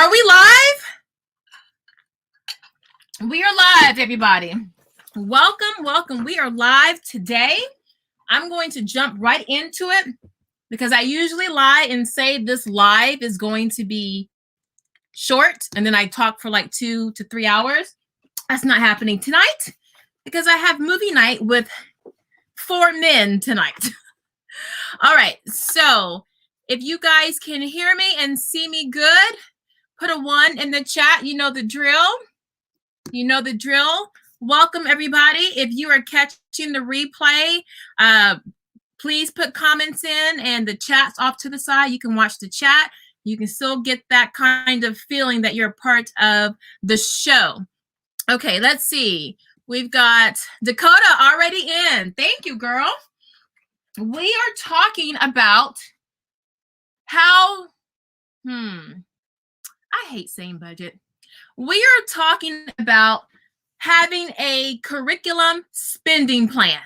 Are we live? We are live, everybody. Welcome, welcome. We are live today. I'm going to jump right into it because I usually lie and say this live is going to be short and then I talk for like 2 to 3 hours. That's not happening tonight because I have movie night with 4 men tonight. All right, so if you guys can hear me and see me good, put a 1 in the chat. You know the drill. You know the drill. Welcome, everybody. If you are catching the replay, please put comments in and the chat's off to the side. You can watch the chat. You can still get that kind of feeling that you're a part of the show. Okay, let's see. We've got Dakota already in. Thank you, girl. We are talking about how, I hate saying budget. We are talking about having a curriculum spending plan.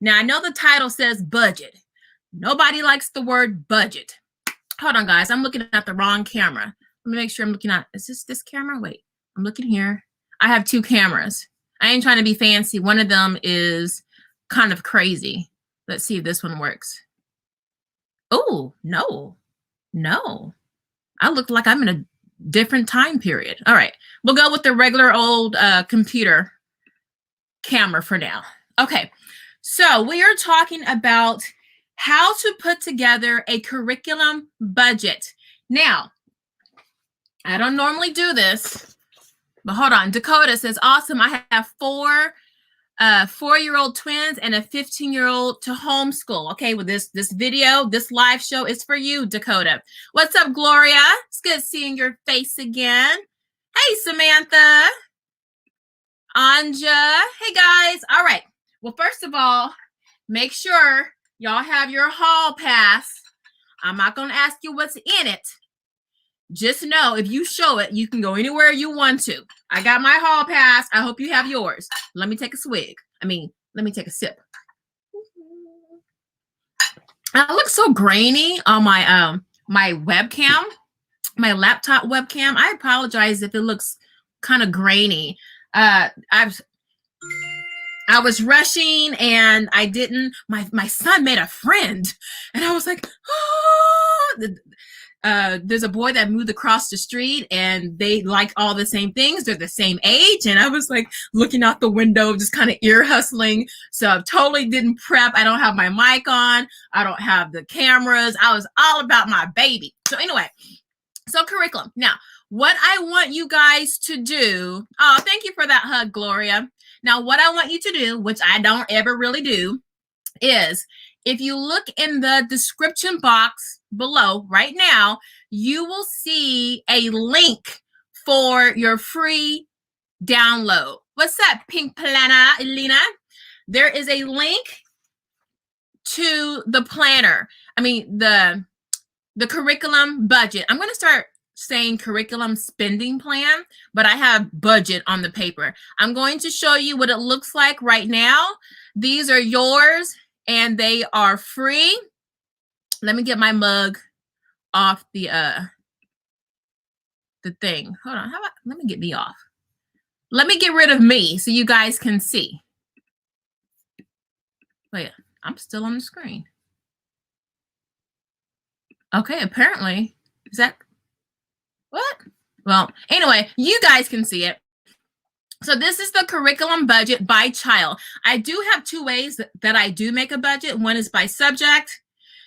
Now, I know the title says budget. Nobody likes the word budget. Hold on, guys. I'm looking at the wrong camera. Let me make sure I'm looking at, is this camera? Wait, I'm looking here. I have 2 cameras. I ain't trying to be fancy. One of them is kind of crazy. Let's see if this one works. Oh, no. I look like I'm in a different time period. All right, we'll go with the regular old computer camera for now. Okay, so we are talking about how to put together a curriculum budget. Now, I don't normally do this, but hold on. Dakota says, awesome. I have 4 4-year-old twins and a 15-year-old to homeschool. Okay, well, this video, this live show is for you, Dakota. What's up, Gloria? It's good seeing your face again. Hey, Samantha. Anja. Hey, guys. All right. Well, first of all, make sure y'all have your hall pass. I'm not going to ask you what's in it. Just know if you show it, you can go anywhere you want to. I got my hall pass. I hope you have yours. Let me take a swig. Let me take a sip. I look so grainy on my my webcam, my laptop webcam. I apologize if it looks kind of grainy. I was rushing and I didn't. My son made a friend, and I was like, oh. There's a boy that moved across the street and they like all the same things. They're the same age. And I was like looking out the window, just kind of ear hustling. So I totally didn't prep. I don't have my mic on. I don't have the cameras. I was all about my baby. So anyway, so curriculum. Now, what I want you guys to do. Oh, thank you for that hug, Gloria. Now, what I want you to do, which I don't ever really do, is if you look in the description box below right now, you will see a link for your free download. What's that, Pink Planner, Elena? There is a link to the planner. I mean, the curriculum budget. I'm going to start saying curriculum spending plan, but I have budget on the paper. I'm going to show you what it looks like right now. These are yours and they are free. Let me get my mug off the thing. Hold on. How about, let me get me off. Let me get rid of me so you guys can see. Wait, I'm still on the screen. Okay, apparently. Is that what? Well, anyway, you guys can see it. So this is the curriculum budget by child. I do have 2 ways that I do make a budget. One is by subject,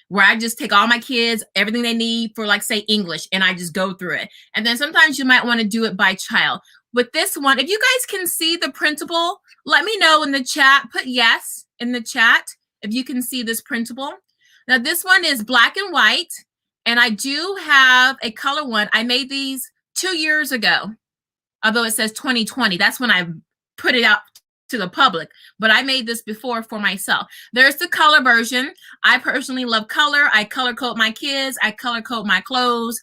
where I just take all my kids, everything they need for, like, say, English, and I just go through it. And then sometimes you might want to do it by child. With this one, if you guys can see the printable, let me know in the chat. Put yes in the chat if you can see this printable. Now, this one is black and white, and I do have a color one. I made these 2 years ago. Although it says 2020, that's when I put it out to the public, but I made this before for myself. There's the color version. I personally love color. I color code my kids. I color code my clothes.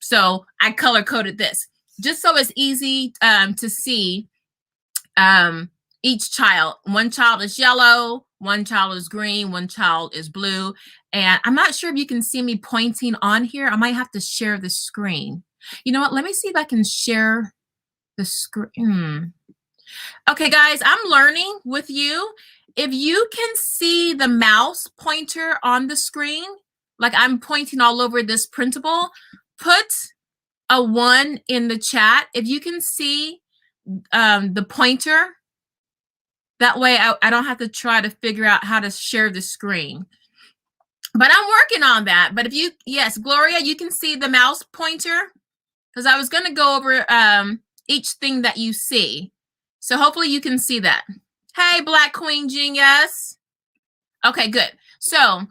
So I color coded this just so it's easy to see each child. One child is yellow, one child is green, one child is blue. And I'm not sure if you can see me pointing on here. I might have to share the screen. You know what? Let me see if I can share the screen. Okay, guys, I'm learning with you. If you can see the mouse pointer on the screen, like I'm pointing all over this printable, put a 1 in the chat. If you can see the pointer, that way I don't have to try to figure out how to share the screen. But I'm working on that. But if you, yes, Gloria, you can see the mouse pointer, because I was going to go over each thing that you see. So hopefully you can see that. Hey, Black Queen Genius. Okay, good. So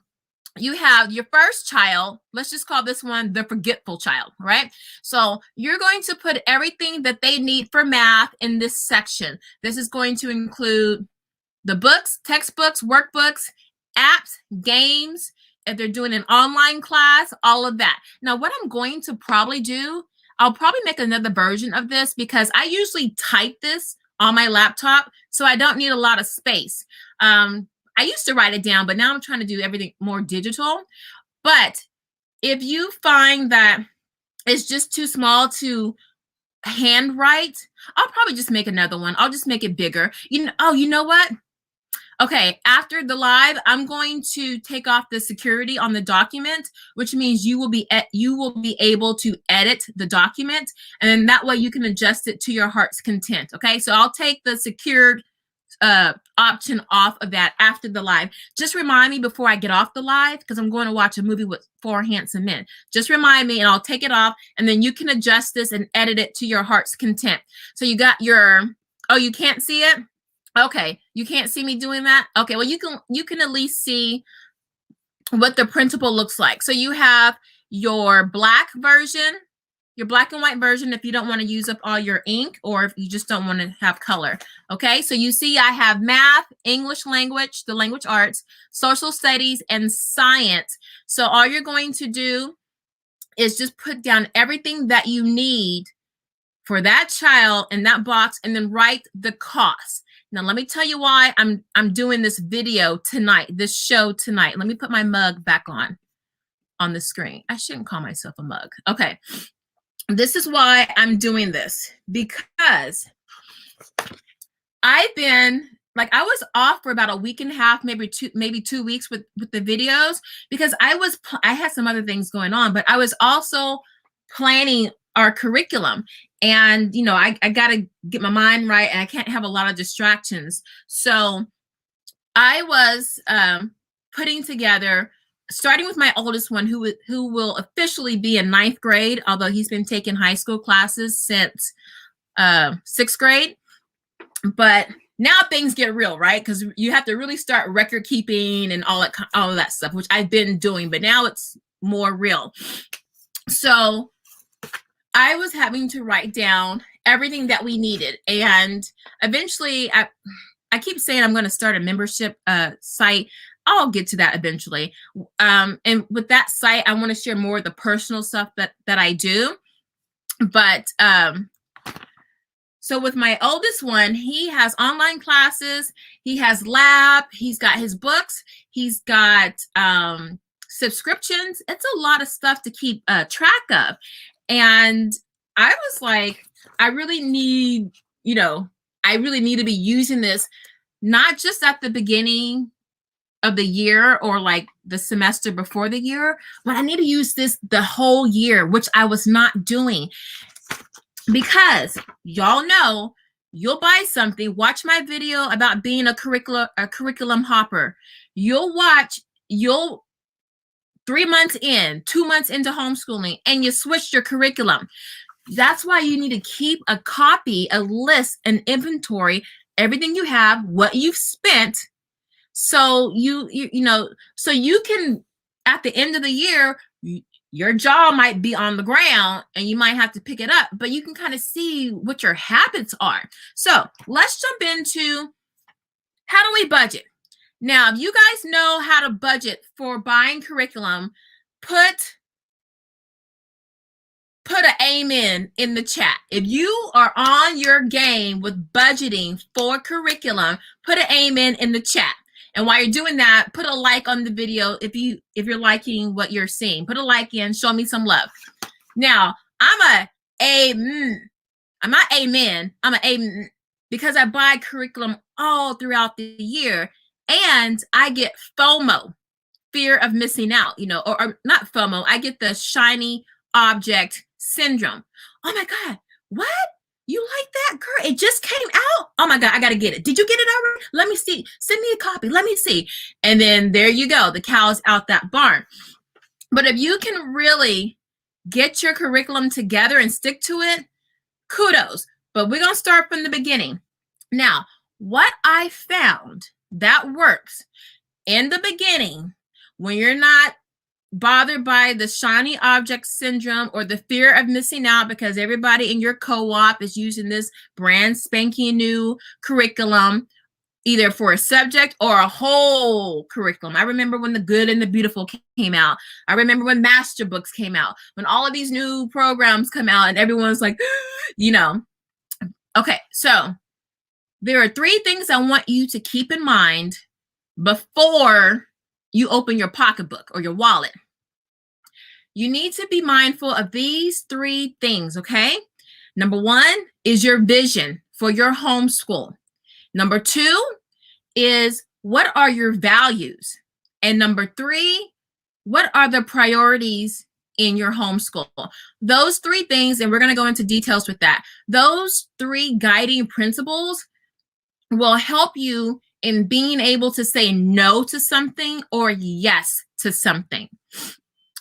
you have your first child. Let's just call this one the forgetful child, right? So you're going to put everything that they need for math in this section. This is going to include the books, textbooks, workbooks, apps, games, if they're doing an online class, all of that. Now, what I'm going to probably do, I'll probably make another version of this because I usually type this on my laptop, so I don't need a lot of space. I used to write it down, but now I'm trying to do everything more digital. But if you find that it's just too small to handwrite, I'll probably just make another one. I'll just make it bigger. You know what? Okay, after the live, I'm going to take off the security on the document, which means you will be able to edit the document, and then that way you can adjust it to your heart's content. Okay, so I'll take the secured option off of that after the live. Just remind me before I get off the live, because I'm going to watch a movie with 4 handsome men. Just remind me and I'll take it off, and then you can adjust this and edit it to your heart's content. So you got your, oh, you can't see it? Okay, you can't see me doing that? Okay, well, you can at least see what the printable looks like. So you have your black version, your black and white version if you don't want to use up all your ink, or if you just don't want to have color. Okay, so you see I have math, English language, the language arts, social studies, and science. So all you're going to do is just put down everything that you need for that child in that box, and then write the cost. Now, let me tell you why I'm doing this video tonight, this show tonight. Let me put my mug back on the screen. I shouldn't call myself a mug. Okay. This is why I'm doing this, because I've been, like, I was off for about a week and a half, maybe 2 weeks with the videos, because I had some other things going on, but I was also planning our curriculum. And, you know, I got to get my mind right, and I can't have a lot of distractions. So I was putting together, starting with my oldest one, who will officially be in 9th grade, although he's been taking high school classes since 6th grade. But now things get real, right? Because you have to really start record keeping and all of that stuff, which I've been doing, but now it's more real. So I was having to write down everything that we needed. And eventually, I keep saying I'm going to start a membership site. I'll get to that eventually. And with that site, I want to share more of the personal stuff that I do. But so with my oldest one, he has online classes. He has lab. He's got his books. He's got subscriptions. It's a lot of stuff to keep track of. And I was like, I really need to be using this, not just at the beginning of the year or like the semester before the year, but I need to use this the whole year, which I was not doing. Because y'all know, you'll buy something, watch my video about being a curriculum hopper. You'll 3 months in, 2 months into homeschooling, and you switched your curriculum. That's why you need to keep a copy, a list, an inventory, everything you have, what you've spent, so you can, at the end of the year, your jaw might be on the ground and you might have to pick it up, but you can kind of see what your habits are. So let's jump into, how do we budget? Now, if you guys know how to budget for buying curriculum, put an amen in the chat. If you are on your game with budgeting for curriculum, put an amen in the chat. And while you're doing that, put a like on the video if you're liking what you're seeing. Put a like in, show me some love. Now, I'm I'm not amen. I'm because I buy curriculum all throughout the year, and I get FOMO, fear of missing out, or not FOMO. I get the shiny object syndrome. Oh my God, what? You like that, girl? It just came out. Oh my God, I gotta get it. Did you get it already? Let me see. Send me a copy. Let me see. And then there you go. The cow's out that barn. But if you can really get your curriculum together and stick to it, kudos. But we're gonna start from the beginning. Now, what I found that works in the beginning, when you're not bothered by the shiny object syndrome or the fear of missing out because everybody in your co-op is using this brand spanking new curriculum, either for a subject or a whole curriculum. I remember when The Good and the Beautiful came out. I remember when master books came out, when all of these new programs come out and everyone's like, Okay, so there are 3 things I want you to keep in mind before you open your pocketbook or your wallet. You need to be mindful of these 3 things, okay? Number 1 is your vision for your homeschool. Number 2 is, what are your values? And number 3, what are the priorities in your homeschool? Those 3 things, and we're going to go into details with that. Those 3 guiding principles will help you in being able to say no to something or yes to something.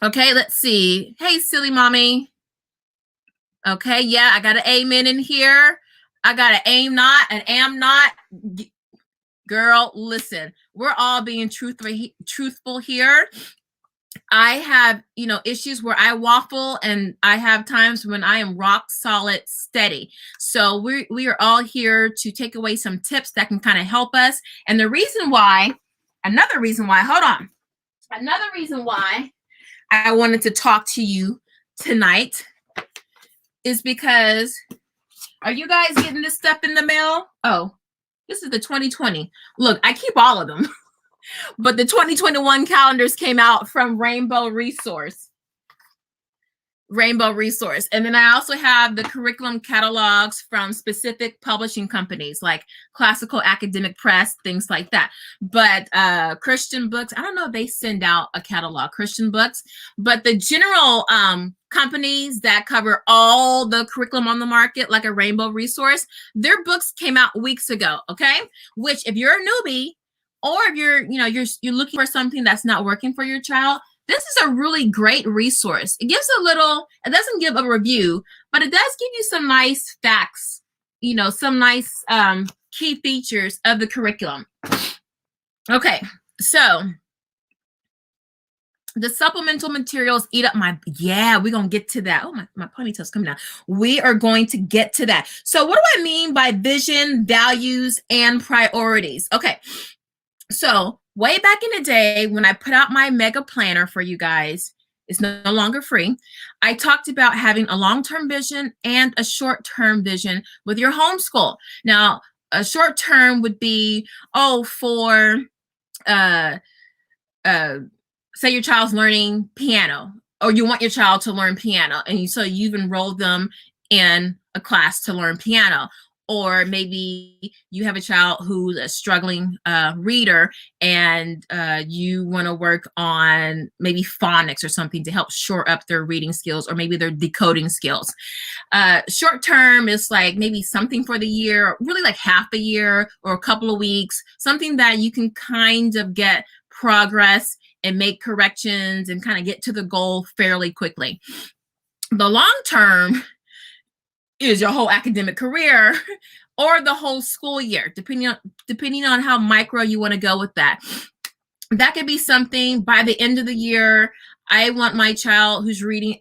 Okay, let's see. Hey, silly mommy. Okay, yeah, I got an amen in here. I got an aim not, an am not. Girl, listen, we're all being truthful here. I have, issues where I waffle, and I have times when I am rock solid steady. So we are all here to take away some tips that can kind of help us. And another reason why I wanted to talk to you tonight is because, are you guys getting this stuff in the mail? Oh, this is the 2020. Look, I keep all of them. But the 2021 calendars came out from Rainbow Resource. And then I also have the curriculum catalogs from specific publishing companies like Classical Academic Press, things like that. But Christian books, I don't know if they send out a catalog, Christian books, but the general companies that cover all the curriculum on the market, like a Rainbow Resource, their books came out weeks ago, okay? Which, if you're a newbie, or if you're looking for something that's not working for your child, this is a really great resource. It doesn't give a review, but it does give you some nice facts, some nice key features of the curriculum. Okay, so the supplemental materials eat up we're going to get to that. Oh, my ponytail's coming down. We are going to get to that. So what do I mean by vision, values, and priorities? Okay. So way back in the day, when I put out my mega planner for you guys, it's no longer free. I talked about having a long-term vision and a short-term vision with your homeschool. Now, a short-term would be, for, say your child's learning piano, or you want your child to learn piano, and so you've enrolled them in a class to learn piano. Or maybe you have a child who's a struggling reader, and you want to work on maybe phonics or something to help shore up their reading skills, or maybe their decoding skills. Short term is like maybe something for the year, really like half a year or a couple of weeks, something that you can kind of get progress and make corrections and kind of get to the goal fairly quickly. The long term is your whole academic career or the whole school year, depending on how micro you want to go with that. That could be something by the end of the year. I want my child who's reading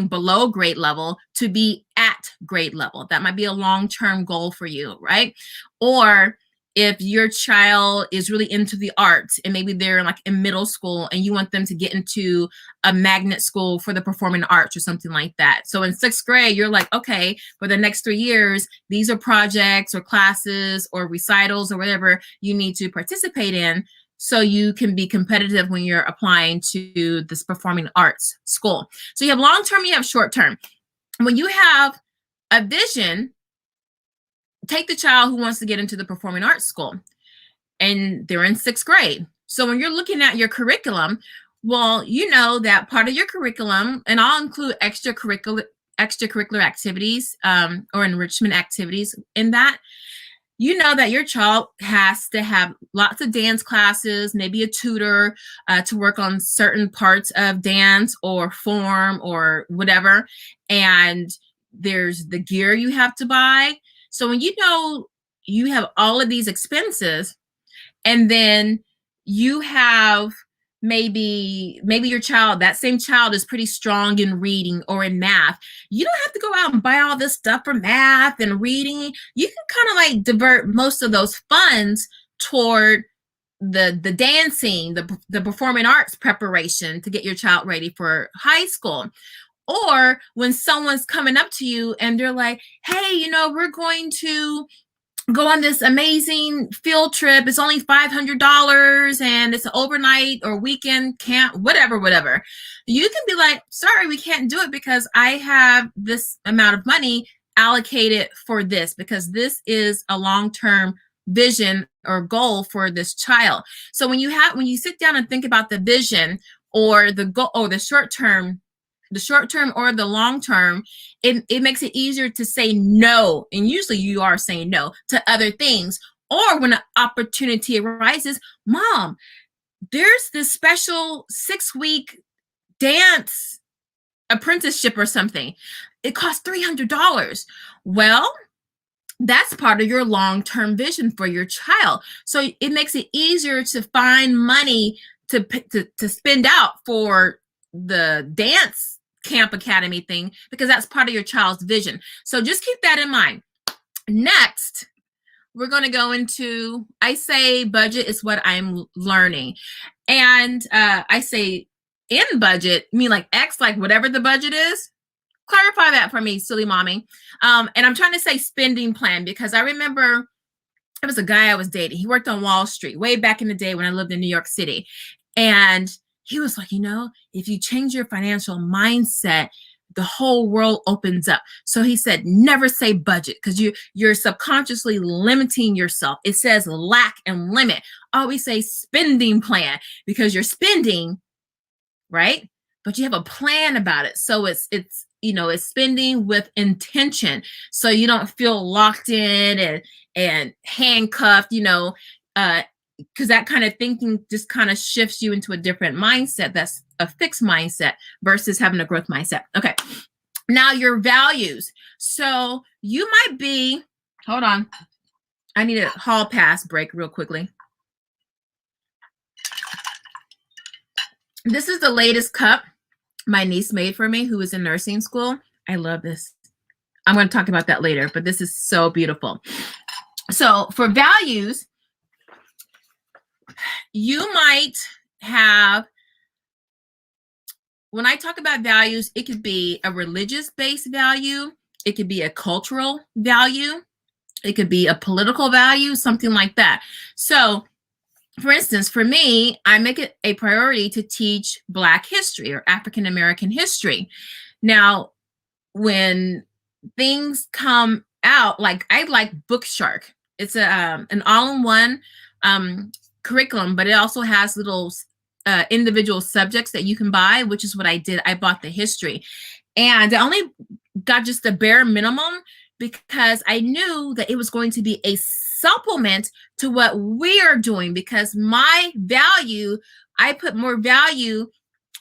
below grade level to be at grade level. That might be a long-term goal for you, right? Or if your child is really into the arts and maybe they're like in middle school and you want them to get into a magnet school for the performing arts or something like that. So in 6th grade, you're like, okay, for the next 3 years, these are projects or classes or recitals or whatever you need to participate in. so you can be competitive when you're applying to this performing arts school. So you have long-term, you have short-term. When you have a vision, take the child who wants to get into the performing arts school, and they're in 6th grade. So when you're looking at your curriculum, well, you know that part of your curriculum, and I'll include extracurricular activities or enrichment activities in that. You know that your child has to have lots of dance classes, maybe a tutor to work on certain parts of dance or form or whatever. And there's the gear you have to buy. So when you know you have all of these expenses, and then you have maybe your child, that same child is pretty strong in reading or in math. You don't have to go out and buy all this stuff for math and reading. You can kind of like divert most of those funds toward the dancing, the performing arts preparation to get your child ready for high school. Or when someone's coming up to you and they're like, hey, you know, we're going to go on this amazing field trip. It's only $500 and it's an overnight or weekend camp, whatever. You can be like, sorry, we can't do it because I have this amount of money allocated for this, because this is a long-term vision or goal for this child. So when you sit down and think about the vision or the goal or the short term or the long term, it makes it easier to say no. And usually you are saying no to other things. Or when an opportunity arises, Mom, there's this special 6-week dance apprenticeship or something. It costs $300. Well, that's part of your long-term vision for your child. So it makes it easier to find money to spend out for the dance camp academy thing, because that's part of your child's vision. So just keep that in mind. Next, we're going to go into, I say budget is what I'm learning. And I say in budget, I mean like X, like whatever the budget is. Clarify that for me, silly mommy. And I'm trying to say spending plan, because I remember it was a guy I was dating. He worked on Wall Street way back in the day when I lived in New York City. And he was like, you know, if you change your financial mindset, the whole world opens up. So he said, never say budget, because you're subconsciously limiting yourself. It says lack and limit. Always say spending plan, because you're spending, right? But you have a plan about it. So it's spending with intention. So you don't feel locked in and handcuffed, because that kind of thinking just kind of shifts you into a different mindset. That's a fixed mindset versus having a growth mindset. Okay. Now your values. So you might be, hold on. I need a hall pass break real quickly. This is the latest cup my niece made for me, who is in nursing school. I love this. I'm going to talk about that later, but this is so beautiful. So for values, you might have, when I talk about values, it could be a religious-based value. It could be a cultural value. It could be a political value, something like that. So, for instance, for me, I make it a priority to teach Black history or African American history. Now, when things come out, like I like Bookshark. It's an all-in-one curriculum, but it also has little individual subjects that you can buy, which is what I did. I bought the history, and I only got just the bare minimum because I knew that it was going to be a supplement to what we are doing, because my value, I put more value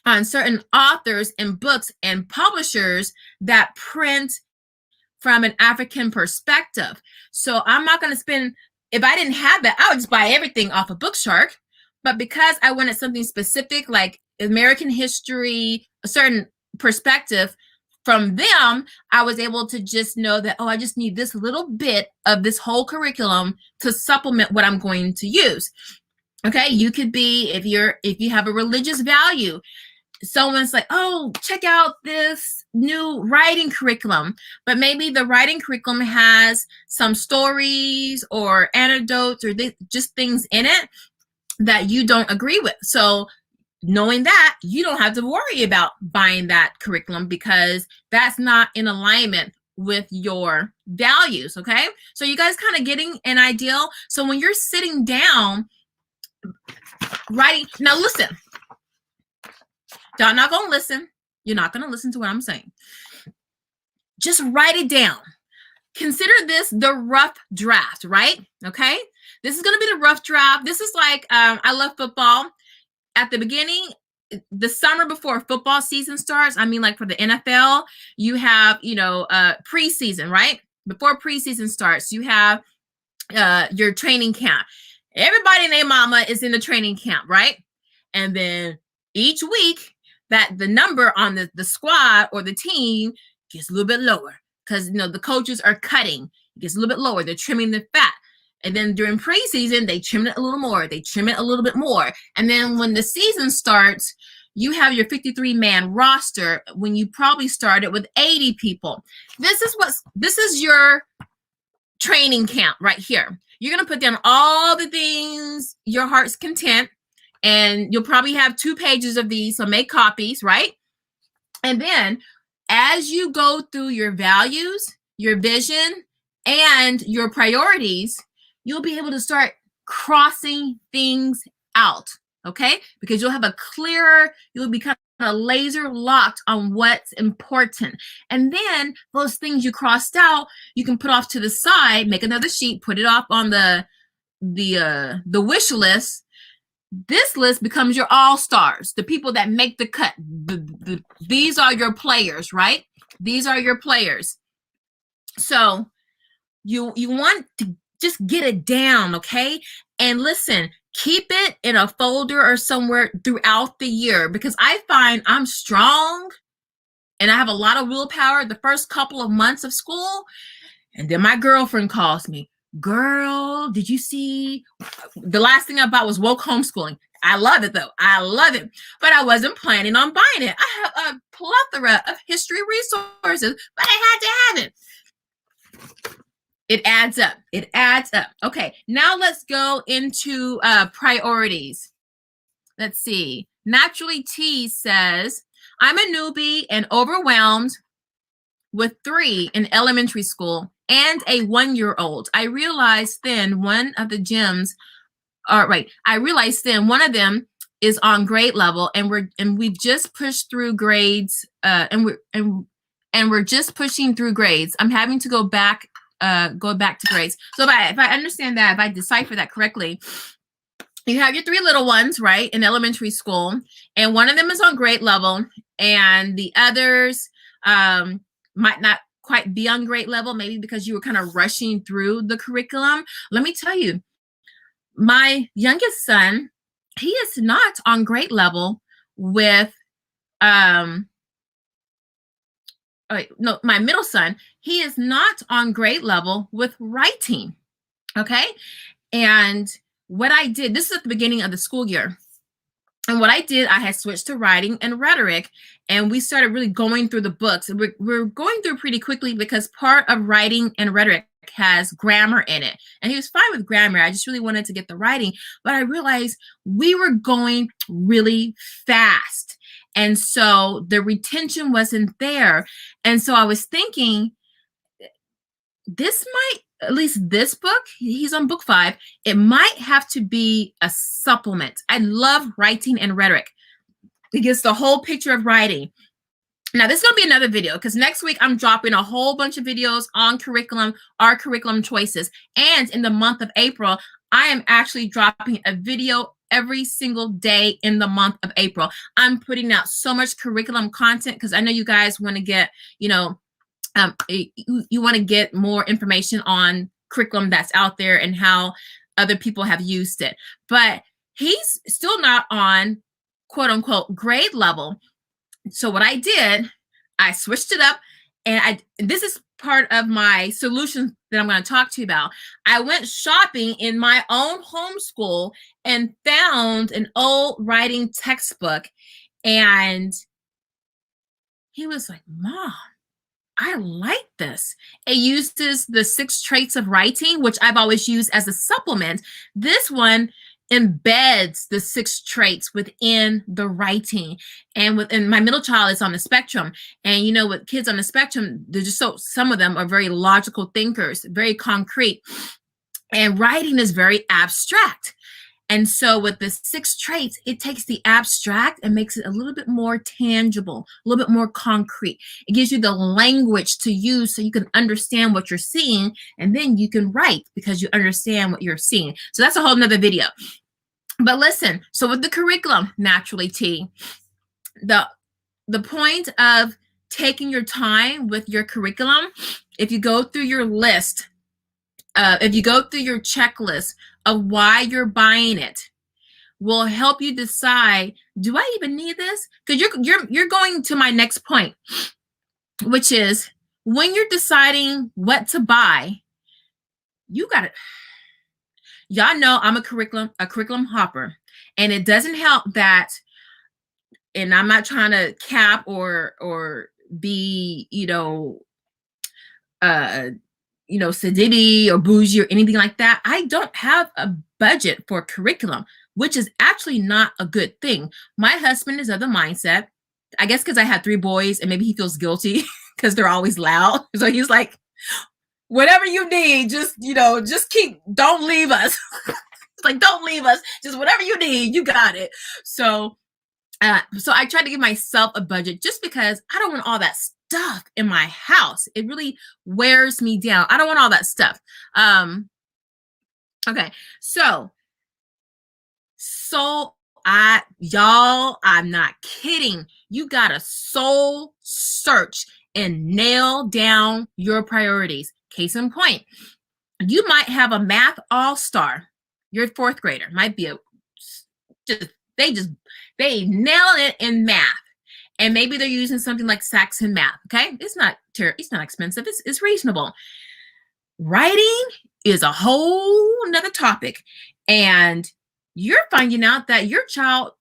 on certain authors and books and publishers that print from an African perspective. So I'm not going to spend, if I didn't have that, I would just buy everything off of Bookshark. But because I wanted something specific, like American history, a certain perspective from them, I was able to just know that, oh, I just need this little bit of this whole curriculum to supplement what I'm going to use. Okay, you could be, if you have a religious value, someone's like, oh, check out this new writing curriculum, but maybe the writing curriculum has some stories or anecdotes or just things in it. that you don't agree with. So knowing that, you don't have to worry about buying that curriculum because that's not in alignment with your values. Okay, so you guys kind of getting an idea. So when you're sitting down writing, now listen, y'all not gonna listen. You're not gonna listen to what I'm saying. Just write it down. Consider this the rough draft, right? Okay, this is gonna be the rough draft. This is like I love football. At the beginning, the summer before football season starts, I mean, like for the NFL, you have, preseason, right? Before preseason starts, you have your training camp. Everybody and their mama is in the training camp, right? And then each week, that the number on the squad or the team gets a little bit lower because, the coaches are cutting. It gets a little bit lower. They're trimming the fat. And then during preseason, they trim it a little more. They trim it a little bit more. And then when the season starts, you have your 53-man roster when you probably started with 80 people. This is your training camp right here. You're going to put down all the things your heart's content, and you'll probably have 2 pages of these, so make copies, right? And then as you go through your values, your vision, and your priorities, you'll be able to start crossing things out, okay? Because you'll be kind of laser locked on what's important. And then those things you crossed out, you can put off to the side, make another sheet, put it off on the wish list. This list becomes your all-stars, the people that make the cut. These are your players, right? These are your players. So you want to just get it down, okay? And listen, keep it in a folder or somewhere throughout the year, because I find I'm strong and I have a lot of willpower the first couple of months of school. And then my girlfriend calls me, girl, did you see? The last thing I bought was Woke Homeschooling. I love it though. I love it. But I wasn't planning on buying it. I have a plethora of history resources, but I had to have it. It adds up. It adds up. Okay, now let's go into priorities. Let's see. Naturally T says, I'm a newbie and overwhelmed with 3 in elementary school and a 1-year-old. I realized then one of them is on grade level, and we've just pushed through grades, and we're just pushing through grades. I'm having to go back to grades. So if I understand that, if I decipher that correctly, you have your 3 little ones, right, in elementary school, and one of them is on grade level, and the others might not quite be on grade level, maybe because you were kind of rushing through the curriculum. Let me tell you, my youngest son, he is not on grade level with my middle son, he is not on grade level with writing, okay? And what I did, this is at the beginning of the school year, and what I did, I had switched to writing and rhetoric, and we started really going through the books. We're going through pretty quickly because part of writing and rhetoric has grammar in it. And he was fine with grammar. I just really wanted to get the writing, but I realized we were going really fast. And so the retention wasn't there. And so I was thinking, at least this book, he's on book 5, it might have to be a supplement. I love writing and rhetoric. It gets the whole picture of writing. Now, this is going to be another video because next week I'm dropping a whole bunch of videos on curriculum, our curriculum choices. And in the month of April, I am actually dropping a video every single day in the month of April. I'm putting out so much curriculum content because I know you guys want to get, you want to get more information on curriculum that's out there and how other people have used it. But he's still not on quote unquote grade level. So what I did, I switched it up, and this is part of my solution that I'm going to talk to you about. I went shopping in my own homeschool and found an old writing textbook, and he was like, Mom, I like this. It uses the 6 traits of writing, which I've always used as a supplement. This one embeds the 6 traits within the writing. And within my middle child is on the spectrum. And you know, with kids on the spectrum, they're just some of them are very logical thinkers, very concrete. And writing is very abstract. And so with the 6 traits, it takes the abstract and makes it a little bit more tangible, a little bit more concrete. It gives you the language to use so you can understand what you're seeing, and then you can write because you understand what you're seeing. So that's a whole nother video. But listen, so with the curriculum, naturally, T, the point of taking your time with your curriculum, if you go through your list, if you go through your checklist of why you're buying it, will help you decide, do I even need this? Because you're going to my next point, which is when you're deciding what to buy, you got to, y'all know I'm a curriculum hopper, and it doesn't help that, and I'm not trying to cap or be, sedity or bougie or anything like that. I don't have a budget for curriculum, which is actually not a good thing. My husband is of the mindset, I guess because I had 3 boys and maybe he feels guilty because they're always loud. So he's like, whatever you need, just keep, don't leave us. It's like, don't leave us. Just whatever you need, you got it. So I tried to give myself a budget just because I don't want all that stuff in my house. It really wears me down. I don't want all that stuff. Okay, so y'all, I'm not kidding. You gotta soul search and nail down your priorities. Case in point, you might have a math all-star. Your 4th grader might be they nail it in math. And maybe they're using something like Saxon Math, okay? It's not expensive, it's reasonable. Writing is a whole nother topic. And you're finding out that your child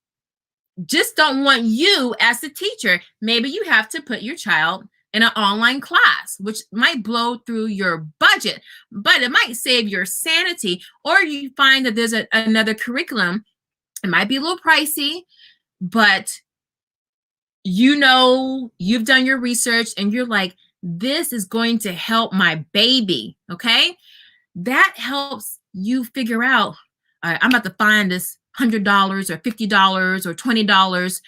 just don't want you as the teacher. Maybe you have to put your child in an online class, which might blow through your budget, but it might save your sanity. Or you find that there's another curriculum. It might be a little pricey, but you've done your research and you're like, this is going to help my baby, okay? That helps you figure out, I'm about to find this $100 or $50 or $20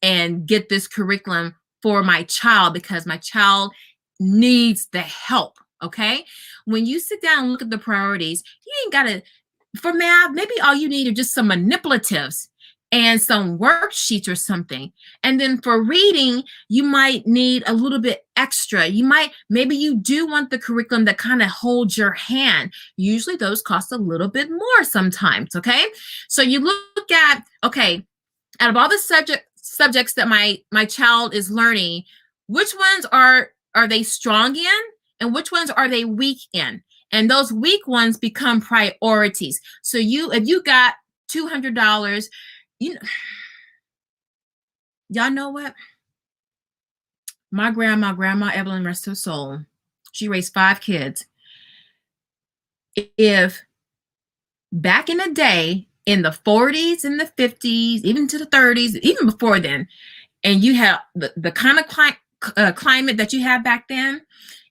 and get this curriculum for my child because my child needs the help, okay? When you sit down and look at the priorities, you ain't got to, for math, maybe all you need are just some manipulatives and some worksheets or something. And then for reading, you might need a little bit extra. Maybe you do want the curriculum that kind of holds your hand. Usually those cost a little bit more sometimes, okay? So you look at, okay, out of all the subjects that my child is learning, which ones are they strong in and which ones are they weak in? And those weak ones become priorities. So if you got $200, y'all know what? My grandma, Evelyn, rest her soul, she raised 5 kids. If back in the day, in the 40s and the 50s, even to the 30s, even before then, and you have the kind of climate that you had back then,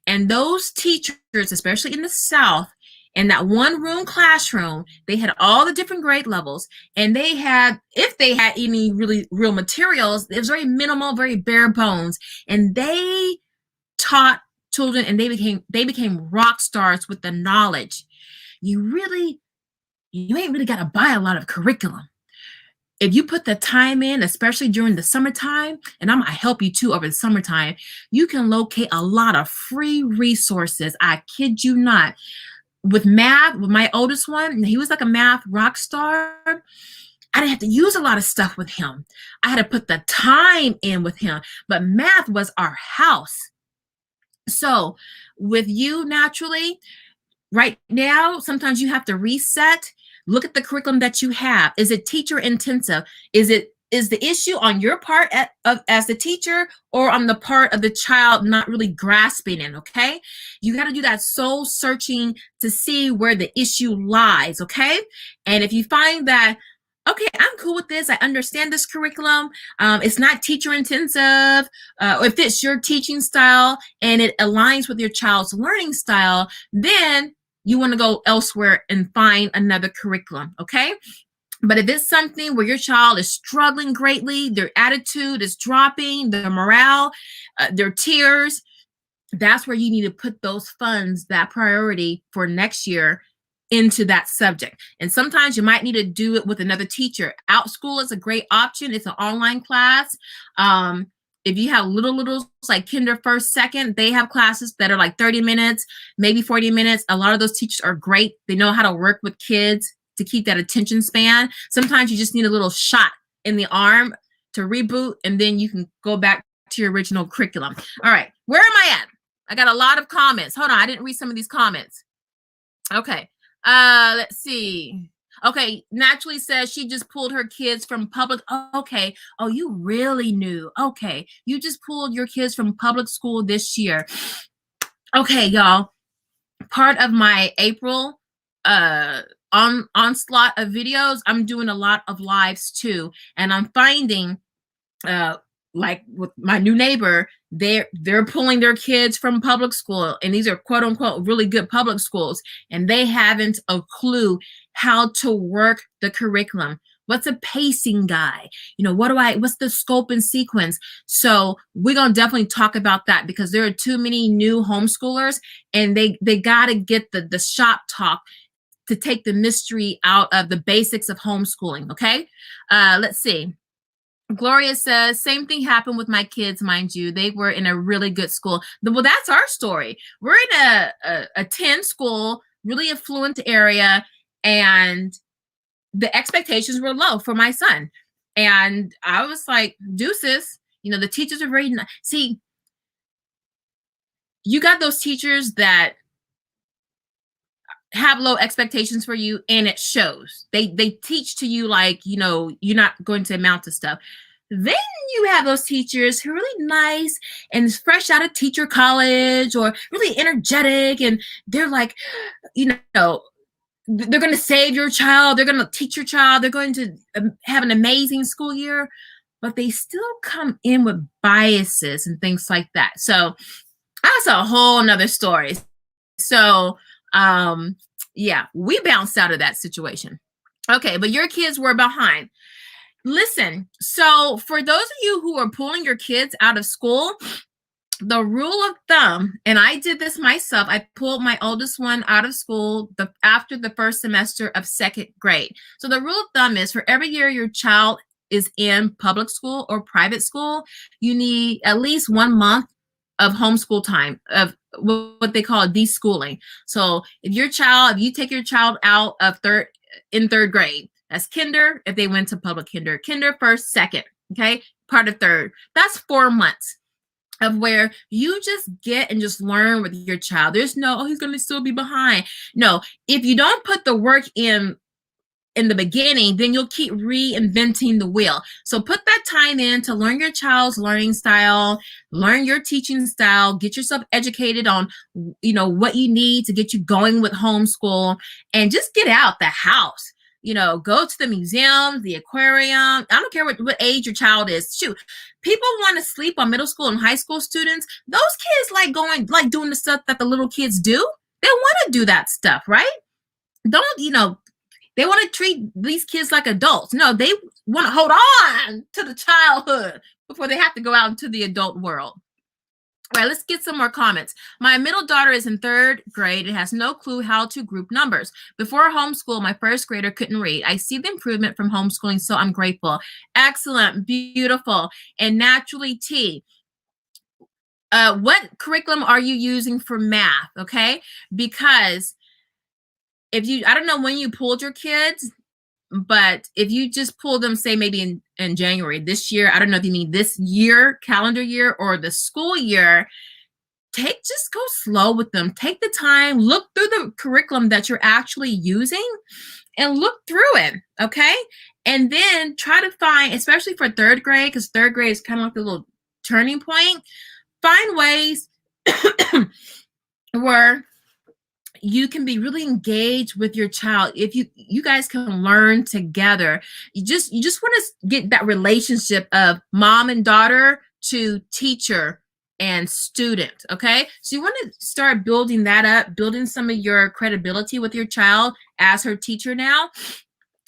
and those teachers, especially in the South, in that one room classroom, they had all the different grade levels, and they had, if they had any really real materials, it was very minimal, very bare bones, and they taught children, and they became rock stars with the knowledge. You ain't really got to buy a lot of curriculum. If you put the time in, especially during the summertime, and I'm going to help you too over the summertime, you can locate a lot of free resources. I kid you not. With math, with my oldest one, he was like a math rock star. I didn't have to use a lot of stuff with him. I had to put the time in with him, but math was our house. So with you, naturally, right now, sometimes you have to reset. Look at the curriculum that you have. Is it teacher intensive? Is it is the issue on your part as the teacher, or on the part of the child not really grasping it, okay? You got to do that soul searching to see where the issue lies, okay? And if you find that, okay, I'm cool with this, I understand this curriculum, it's not teacher intensive, or if it's your teaching style and it aligns with your child's learning style, then you want to go elsewhere and find another curriculum, okay? But if it's something where your child is struggling greatly, their attitude is dropping, their morale, their tears, that's where you need to put those funds, that priority for next year, into that subject. And sometimes you might need to do it with another teacher. Outschool is a great option. It's an online class. If you have littles like kinder, first, second, they have classes that are like 30 minutes, maybe 40 minutes. A lot of those teachers are great. They know how to work with kids to keep that attention span. Sometimes you just need a little shot in the arm to reboot, and then you can go back to your original curriculum. All right, where am I at? I got a lot of comments. Hold on, I didn't read some of these comments. Okay, let's see. Okay, Naturally says she just pulled her kids from public. Oh, okay. Oh, you really knew. Okay, you just pulled your kids from public school this year. Okay, y'all. Part of my April onslaught of videos, I'm doing a lot of lives too, and I'm finding like with my new neighbor, they're pulling their kids from public school, and these are quote unquote really good public schools, and they haven't a clue how to work the curriculum. What's a pacing guide? You know, what's the scope and sequence? So we're gonna definitely talk about that, because there are too many new homeschoolers, and they gotta get the shop talk to take the mystery out of the basics of homeschooling, okay? Let's see. Gloria says, same thing happened with my kids, mind you. They were in a really good school. Well, that's our story. We're in a 10 school, really affluent area, and the expectations were low for my son. And I was like, deuces, you know, the teachers are very nice. See, you got those teachers that have low expectations for you, and it shows. They teach to you like, you know, you're not going to amount to stuff. Then you have those teachers who are really nice and fresh out of teacher college, or really energetic, and they're like, you know, they're going to save your child, they're going to teach your child, they're going to have an amazing school year, but they still come in with biases and things like that. So that's a whole nother story. So yeah, we bounced out of that situation. Okay, but your kids were behind. Listen, so for those of you who are pulling your kids out of school, the rule of thumb, and I did this myself, I pulled my oldest one out of school after the first semester of second grade. So the rule of thumb is, for every year your child is in public school or private school, you need at least 1 month of homeschool time, of what they call deschooling. So if you take your child out of third grade, that's kinder, if they went to public kinder first, second, okay, part of third, that's 4 months of where you just get and just learn with your child. There's no, oh, he's going to still be behind. No, if you don't put the work in the beginning, then you'll keep reinventing the wheel. So put that time in to learn your child's learning style, learn your teaching style, get yourself educated on, you know, what you need to get you going with homeschool, and just get out the house. You know, go to the museum, the aquarium. I don't care what age your child is. Shoot, people want to sleep on middle school and high school students. Those kids like doing the stuff that the little kids do. They want to do that stuff, right? Don't, you know, they want to treat these kids like adults. No, they want to hold on to the childhood before they have to go out into the adult world. All right, let's get some more comments. My middle daughter is in third grade and has no clue how to group numbers. Before homeschool, my first grader couldn't read. I see the improvement from homeschooling, so I'm grateful. Excellent, beautiful. And Naturally T, what curriculum are you using for math? Okay, because I don't know when you pulled your kids, but if you just pull them, say maybe in January this year, I don't know if you mean this year, calendar year, or the school year, just go slow with them. Take the time, look through the curriculum that you're actually using, and look through it, okay? And then try to find, especially for third grade, because third grade is kind of like a little turning point, find ways where you can be really engaged with your child. If you guys can learn together, you just want to get that relationship of mom and daughter to teacher and student. Okay, so you want to start building that up, building some of your credibility with your child as her teacher now,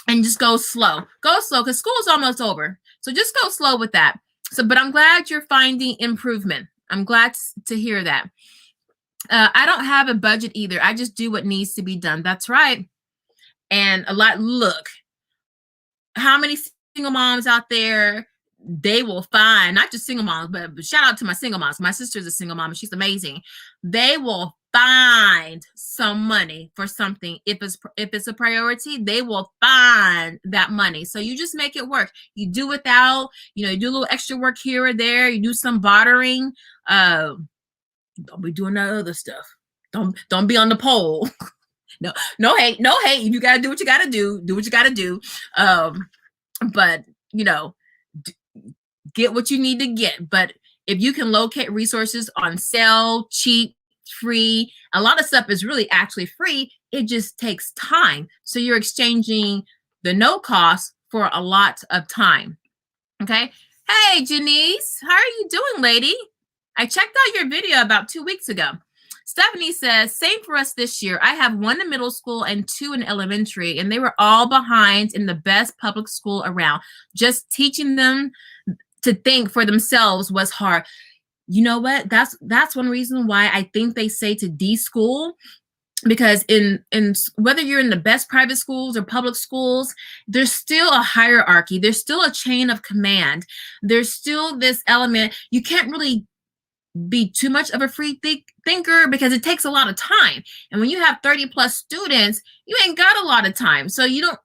and just go slow because school is almost over. So just go slow with that. So, but I'm glad you're finding improvement. I'm glad to hear that. I don't have a budget either. I just do what needs to be done. That's right. And look, how many single moms out there, they will find, not just single moms, but shout out to my single moms. My sister's a single mom and she's amazing. They will find some money for something. If it's a priority, they will find that money. So you just make it work. You do without, you do a little extra work here or there. You do some bartering. Don't be doing that other stuff. Don't be on the pole. No hate. You gotta do what you gotta do. Do what you gotta do. But get what you need to get. But if you can locate resources on sale, cheap, free, a lot of stuff is really actually free. It just takes time. So you're exchanging the no cost for a lot of time. Okay. Hey, Janice, how are you doing, lady? I checked out your video about 2 weeks ago. Stephanie says, same for us this year. I have 1 in middle school and 2 in elementary, and they were all behind in the best public school around. Just teaching them to think for themselves was hard. You know what? That's one reason why I think they say to de-school, because in whether you're in the best private schools or public schools, there's still a hierarchy. There's still a chain of command. There's still this element. You can't really be too much of a free thinker because it takes a lot of time. And when you have 30 plus students, you ain't got a lot of time. So you don't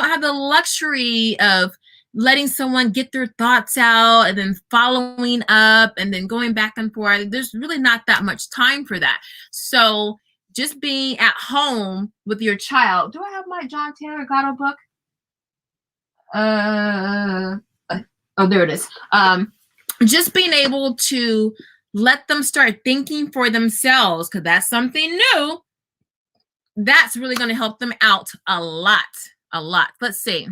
have the luxury of letting someone get their thoughts out and then following up and then going back and forth. There's really not that much time for that. So just being at home with your child. Do I have my John Tanner Gatto book? Oh, there it is. Just being able to let them start thinking for themselves, because that's something new. That's really going to help them out a lot. Let's see.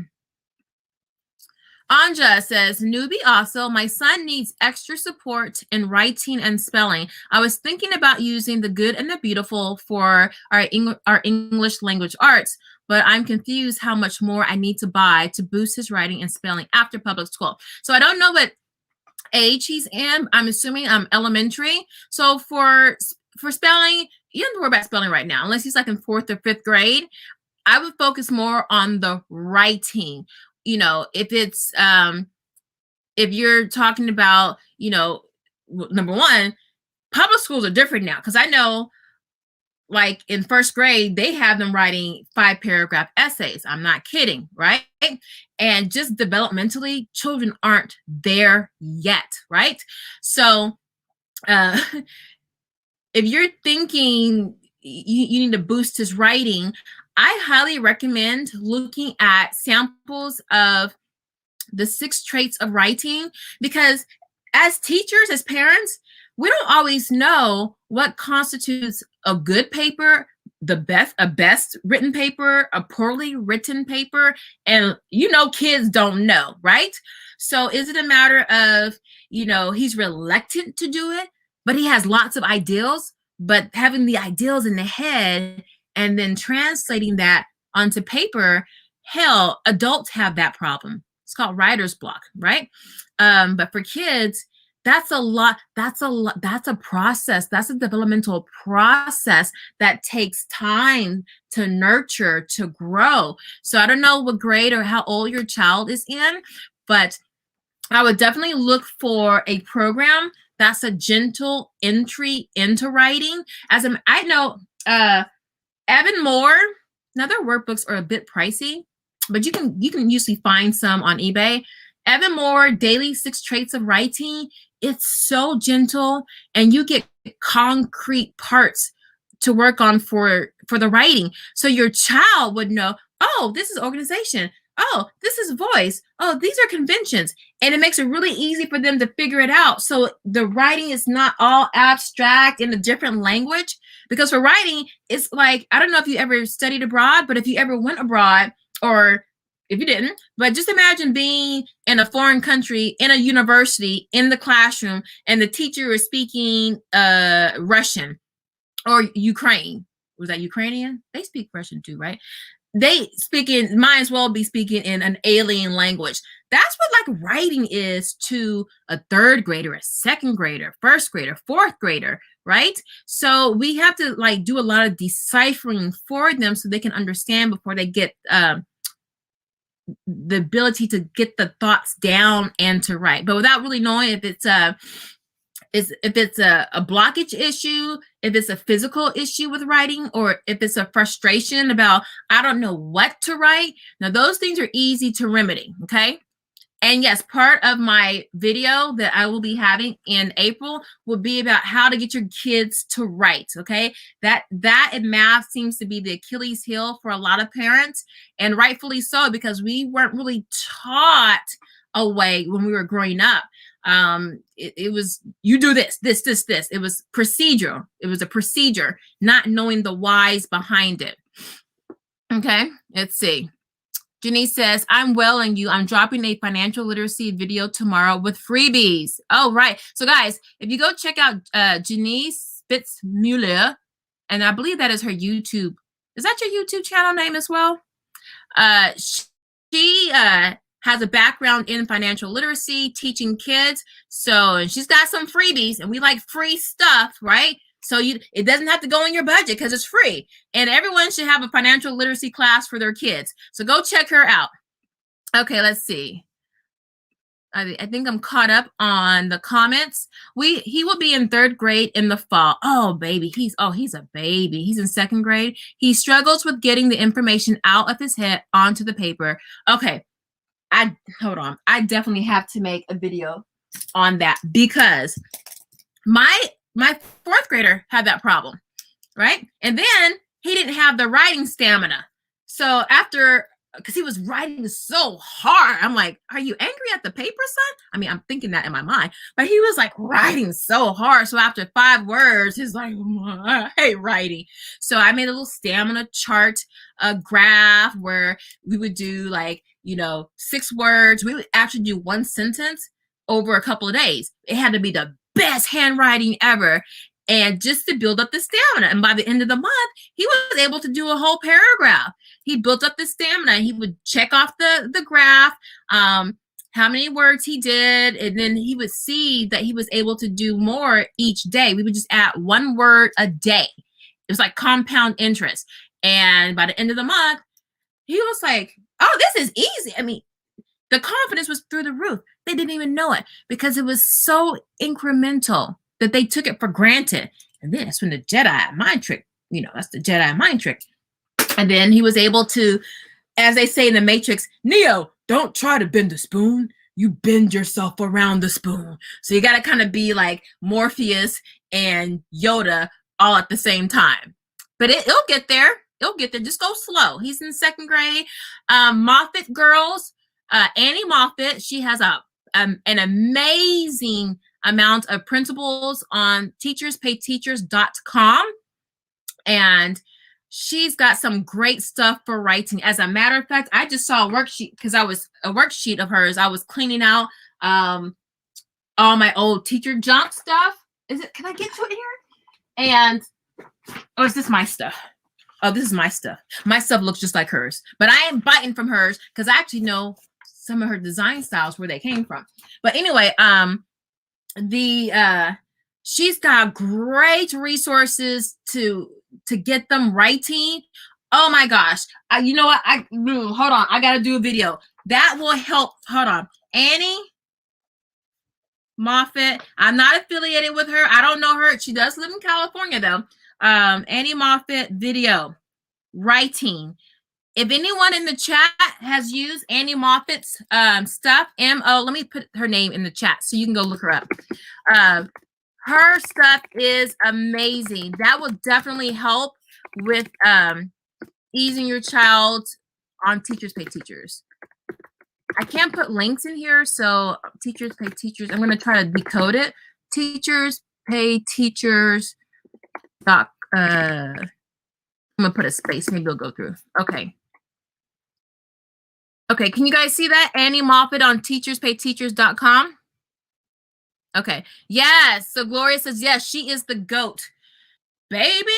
Anja says, newbie also, my son needs extra support in writing and spelling. I was thinking about using the good and the beautiful for our English language arts, but I'm confused how much more I need to buy to boost his writing and spelling after public school. So I don't know what age he's in. I'm assuming elementary. So for spelling, you don't have to worry about spelling right now, unless he's like in 4th or 5th grade. I would focus more on the writing. If it's if you're talking about, number one, public schools are different now, because I know like in 1st grade, they have them writing 5-paragraph essays. I'm not kidding, right? And just developmentally, children aren't there yet, right? So if you're thinking you need to boost his writing, I highly recommend looking at samples of the 6 traits of writing, because as teachers, as parents, we don't always know what constitutes a good paper, a best written paper, a poorly written paper, and kids don't know, right? So is it a matter of, he's reluctant to do it, but he has lots of ideals, but having the ideals in the head and then translating that onto paper, hell, adults have that problem. It's called writer's block, right? But for kids, that's a process. That's a developmental process that takes time to nurture, to grow. So I don't know what grade or how old your child is in, but I would definitely look for a program that's a gentle entry into writing. I know Evan Moore, now their workbooks are a bit pricey, but you can usually find some on eBay. Evan Moore, Daily 6 Traits of Writing. It's so gentle, and you get concrete parts to work on for the writing. So your child would know, oh, this is organization. Oh, this is voice. Oh, these are conventions. And it makes it really easy for them to figure it out. So the writing is not all abstract in a different language. Because for writing, it's like, I don't know if you ever studied abroad, but if you ever went abroad, or if you didn't, but just imagine being in a foreign country, in a university, in the classroom, and the teacher is speaking Russian or Ukraine. Was that Ukrainian? They speak Russian too, right? They speaking, might as well be speaking in an alien language. That's what like writing is to a third grader, a second grader, first grader, fourth grader, right? So we have to like do a lot of deciphering for them so they can understand before they get the ability to get the thoughts down and to write, but without really knowing if it's a blockage issue, if it's a physical issue with writing, or if it's a frustration about, I don't know what to write. Now, those things are easy to remedy, okay? And yes, part of my video that I will be having in April will be about how to get your kids to write, okay? That in math seems to be the Achilles heel for a lot of parents, and rightfully so, because we weren't really taught a way when we were growing up. It was, you do this. It was procedural. It was a procedure, not knowing the whys behind it. Okay, let's see. Janice says, I'm well and you. I'm dropping a financial literacy video tomorrow with freebies. Oh, right. So guys, if you go check out Janice Spitzmuller, and I believe that is her YouTube. Is that your YouTube channel name as well? She has a background in financial literacy, teaching kids. So, and she's got some freebies, and we like free stuff, right? So it doesn't have to go in your budget because it's free. And everyone should have a financial literacy class for their kids. So go check her out. Okay, let's see. I think I'm caught up on the comments. He will be in 3rd grade in the fall. Oh, baby. He's a baby. He's in 2nd grade. He struggles with getting the information out of his head onto the paper. Okay. Hold on. I definitely have to make a video on that because my 4th grader had that problem, right? And then he didn't have the writing stamina. So after, because he was writing so hard, I'm like, are you angry at the paper, son? I mean, I'm thinking that in my mind, but he was like writing so hard. So after 5 words, he's like, I hate writing. So I made a little stamina chart, a graph where we would do like, 6 words. We would actually do 1 sentence over a couple of days. It had to be the best handwriting ever, and just to build up the stamina. And by the end of the month, he was able to do a whole paragraph. He built up the stamina. He would check off the graph, how many words he did, and then he would see that he was able to do more each day. We would just add 1 word a day. It was like compound interest. And by the end of the month, he was like, oh, this is easy. I mean, the confidence was through the roof. They didn't even know it because it was so incremental that they took it for granted. And then that's when the Jedi mind trick, that's the Jedi mind trick. And then he was able to, as they say in the Matrix, Neo, don't try to bend the spoon. You bend yourself around the spoon. So you got to kind of be like Morpheus and Yoda all at the same time. But it'll get there. It'll get there. Just go slow. He's in 2nd grade. Moffat girls. Annie Moffat, she has an amazing amount of principles on teacherspayteachers.com, and she's got some great stuff for writing. As a matter of fact, I just saw a worksheet because a worksheet of hers. I was cleaning out all my old teacher junk stuff. Can I get to it here? And is this my stuff? Oh, this is my stuff. My stuff looks just like hers, but I am biting from hers because I actually know some of her design styles where they came from. But anyway, she's got great resources to get them writing. Oh my gosh. You know what? Hold on. I got to do a video that will help. Hold on. Annie Moffat. I'm not affiliated with her. I don't know her. She does live in California though. Annie Moffat video writing. If anyone in the chat has used Annie Moffat's stuff, let me put her name in the chat so you can go look her up. Her stuff is amazing. That will definitely help with easing your child on Teachers Pay Teachers. I can't put links in here, so teachers pay teachers. I'm going to try to decode it. Teachers pay teachers. I'm going to put a space. Maybe it'll go through. Okay. Okay, can you guys see that? Annie Moffat on teacherspayteachers.com. Okay. Yes. So Gloria says, yes, she is the GOAT, baby.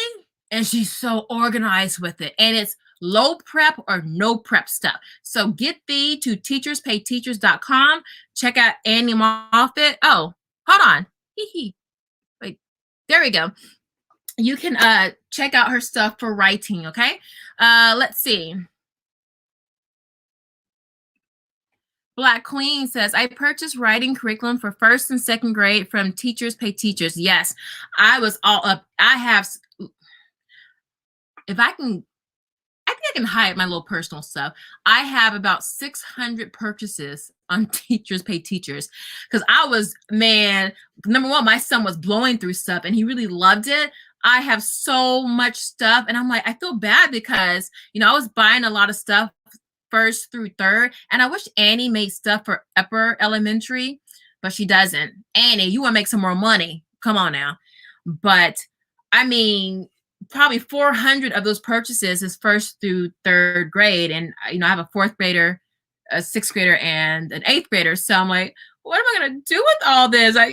And she's so organized with it. And it's low prep or no prep stuff. So get thee to teacherspayteachers.com. Check out Annie Moffat. Oh, hold on. Wait, there we go. You can check out her stuff for writing, okay? Let's see. Black Queen says, I purchased writing curriculum for 1st and 2nd grade from Teachers Pay Teachers. Yes, I was all up. I have, if I think I can hide my little personal stuff. I have about 600 purchases on Teachers Pay Teachers because I was, man, number one, my son was blowing through stuff and he really loved it. I have so much stuff and I'm like, I feel bad because, you know, I was buying a lot of stuff 1st through 3rd, and I wish Annie made stuff for upper elementary, but she doesn't. Annie, you want to make some more money? Come on now. But I mean, probably 400 of those purchases is 1st through 3rd grade, and you know, I have a 4th grader, a 6th grader, and an 8th grader. So I'm like, what am I gonna do with all this? All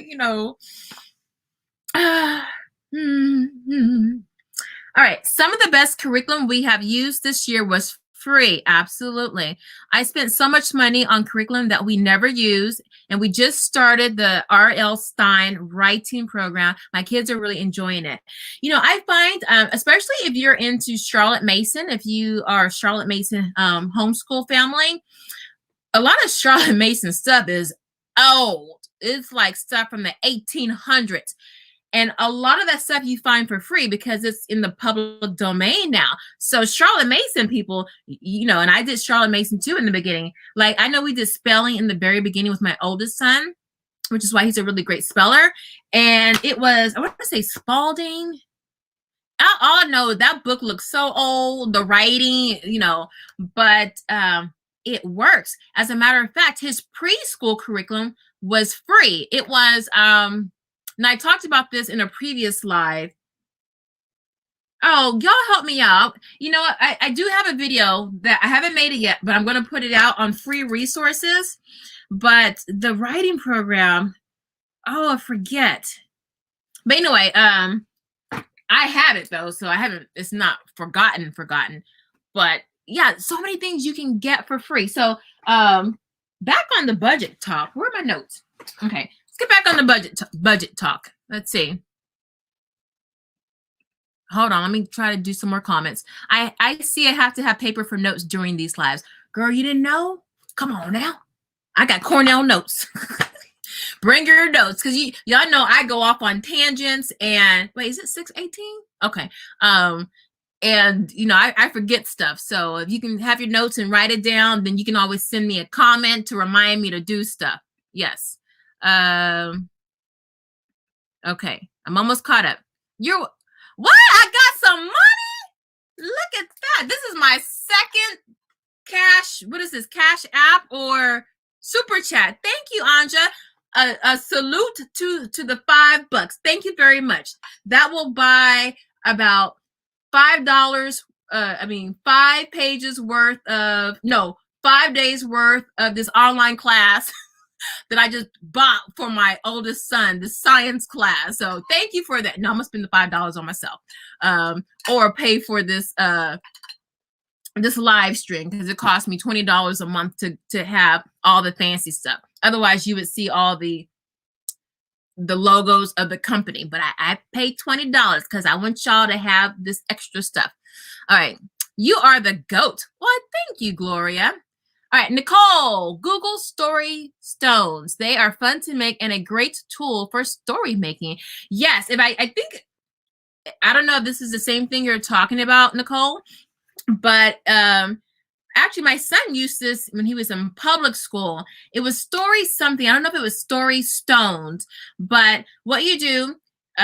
right, some of the best curriculum we have used this year was free. Absolutely. I spent so much money on curriculum that we never use, and we just started the R.L. Stein writing program. My kids are really enjoying it. You know, I find, especially if you're into Charlotte Mason, if you are a Charlotte Mason homeschool family, a lot of Charlotte Mason stuff is old. It's like stuff from the 1800s. And a lot of that stuff you find for free because it's in the public domain now. So Charlotte Mason people, you know, and I did Charlotte Mason too in the beginning. Like, I know we did spelling in the very beginning with my oldest son, which is why he's a really great speller. And it was, I want to say Spalding. I know that book looks so old, the writing, you know, but it works. As a matter of fact, his preschool curriculum was free. It was, and I talked about this in a previous live. Oh, y'all help me out. You know what? I do have a video that I haven't made it yet, but I'm going to put it out on free resources. But the writing program, oh, I forget. But anyway, I have it though, so I haven't, it's not forgotten. But yeah, so many things you can get for free. So back on the budget talk. Where are my notes? Okay. Let's get back on the budget talk. Let's see. Hold on. Let me try to do some more comments. I see I have to have paper for notes during these lives. Girl, you didn't know? Come on now. I got Cornell notes. Bring your notes because y'all know I go off on tangents and wait, is it 618? Okay. And you know, I forget stuff. So if you can have your notes and write it down, then you can always send me a comment to remind me to do stuff. Yes. Okay, I'm almost caught up. What? I got some money? Look at that. This is my second cash. What is this? Cash app or super chat? Thank you, Anja. A salute to the $5. Thank you very much. That will buy about $5. 5 pages worth of, no, 5 days worth of this online class that I just bought for my oldest son, the science class. So thank you for that. No, I'm gonna spend the $5 on myself, or pay for this this live stream because it cost me $20 a month to have all the fancy stuff. Otherwise, you would see all the logos of the company. But I paid $20 because I want y'all to have this extra stuff. All right, you are the GOAT. Well, thank you, Gloria. All right, Nicole, Google Story Stones. They are fun to make and a great tool for story making. Yes, if I think, I don't know if this is the same thing you're talking about, Nicole, but actually my son used this when he was in public school. It was story something. I don't know if it was Story Stones, but what you do,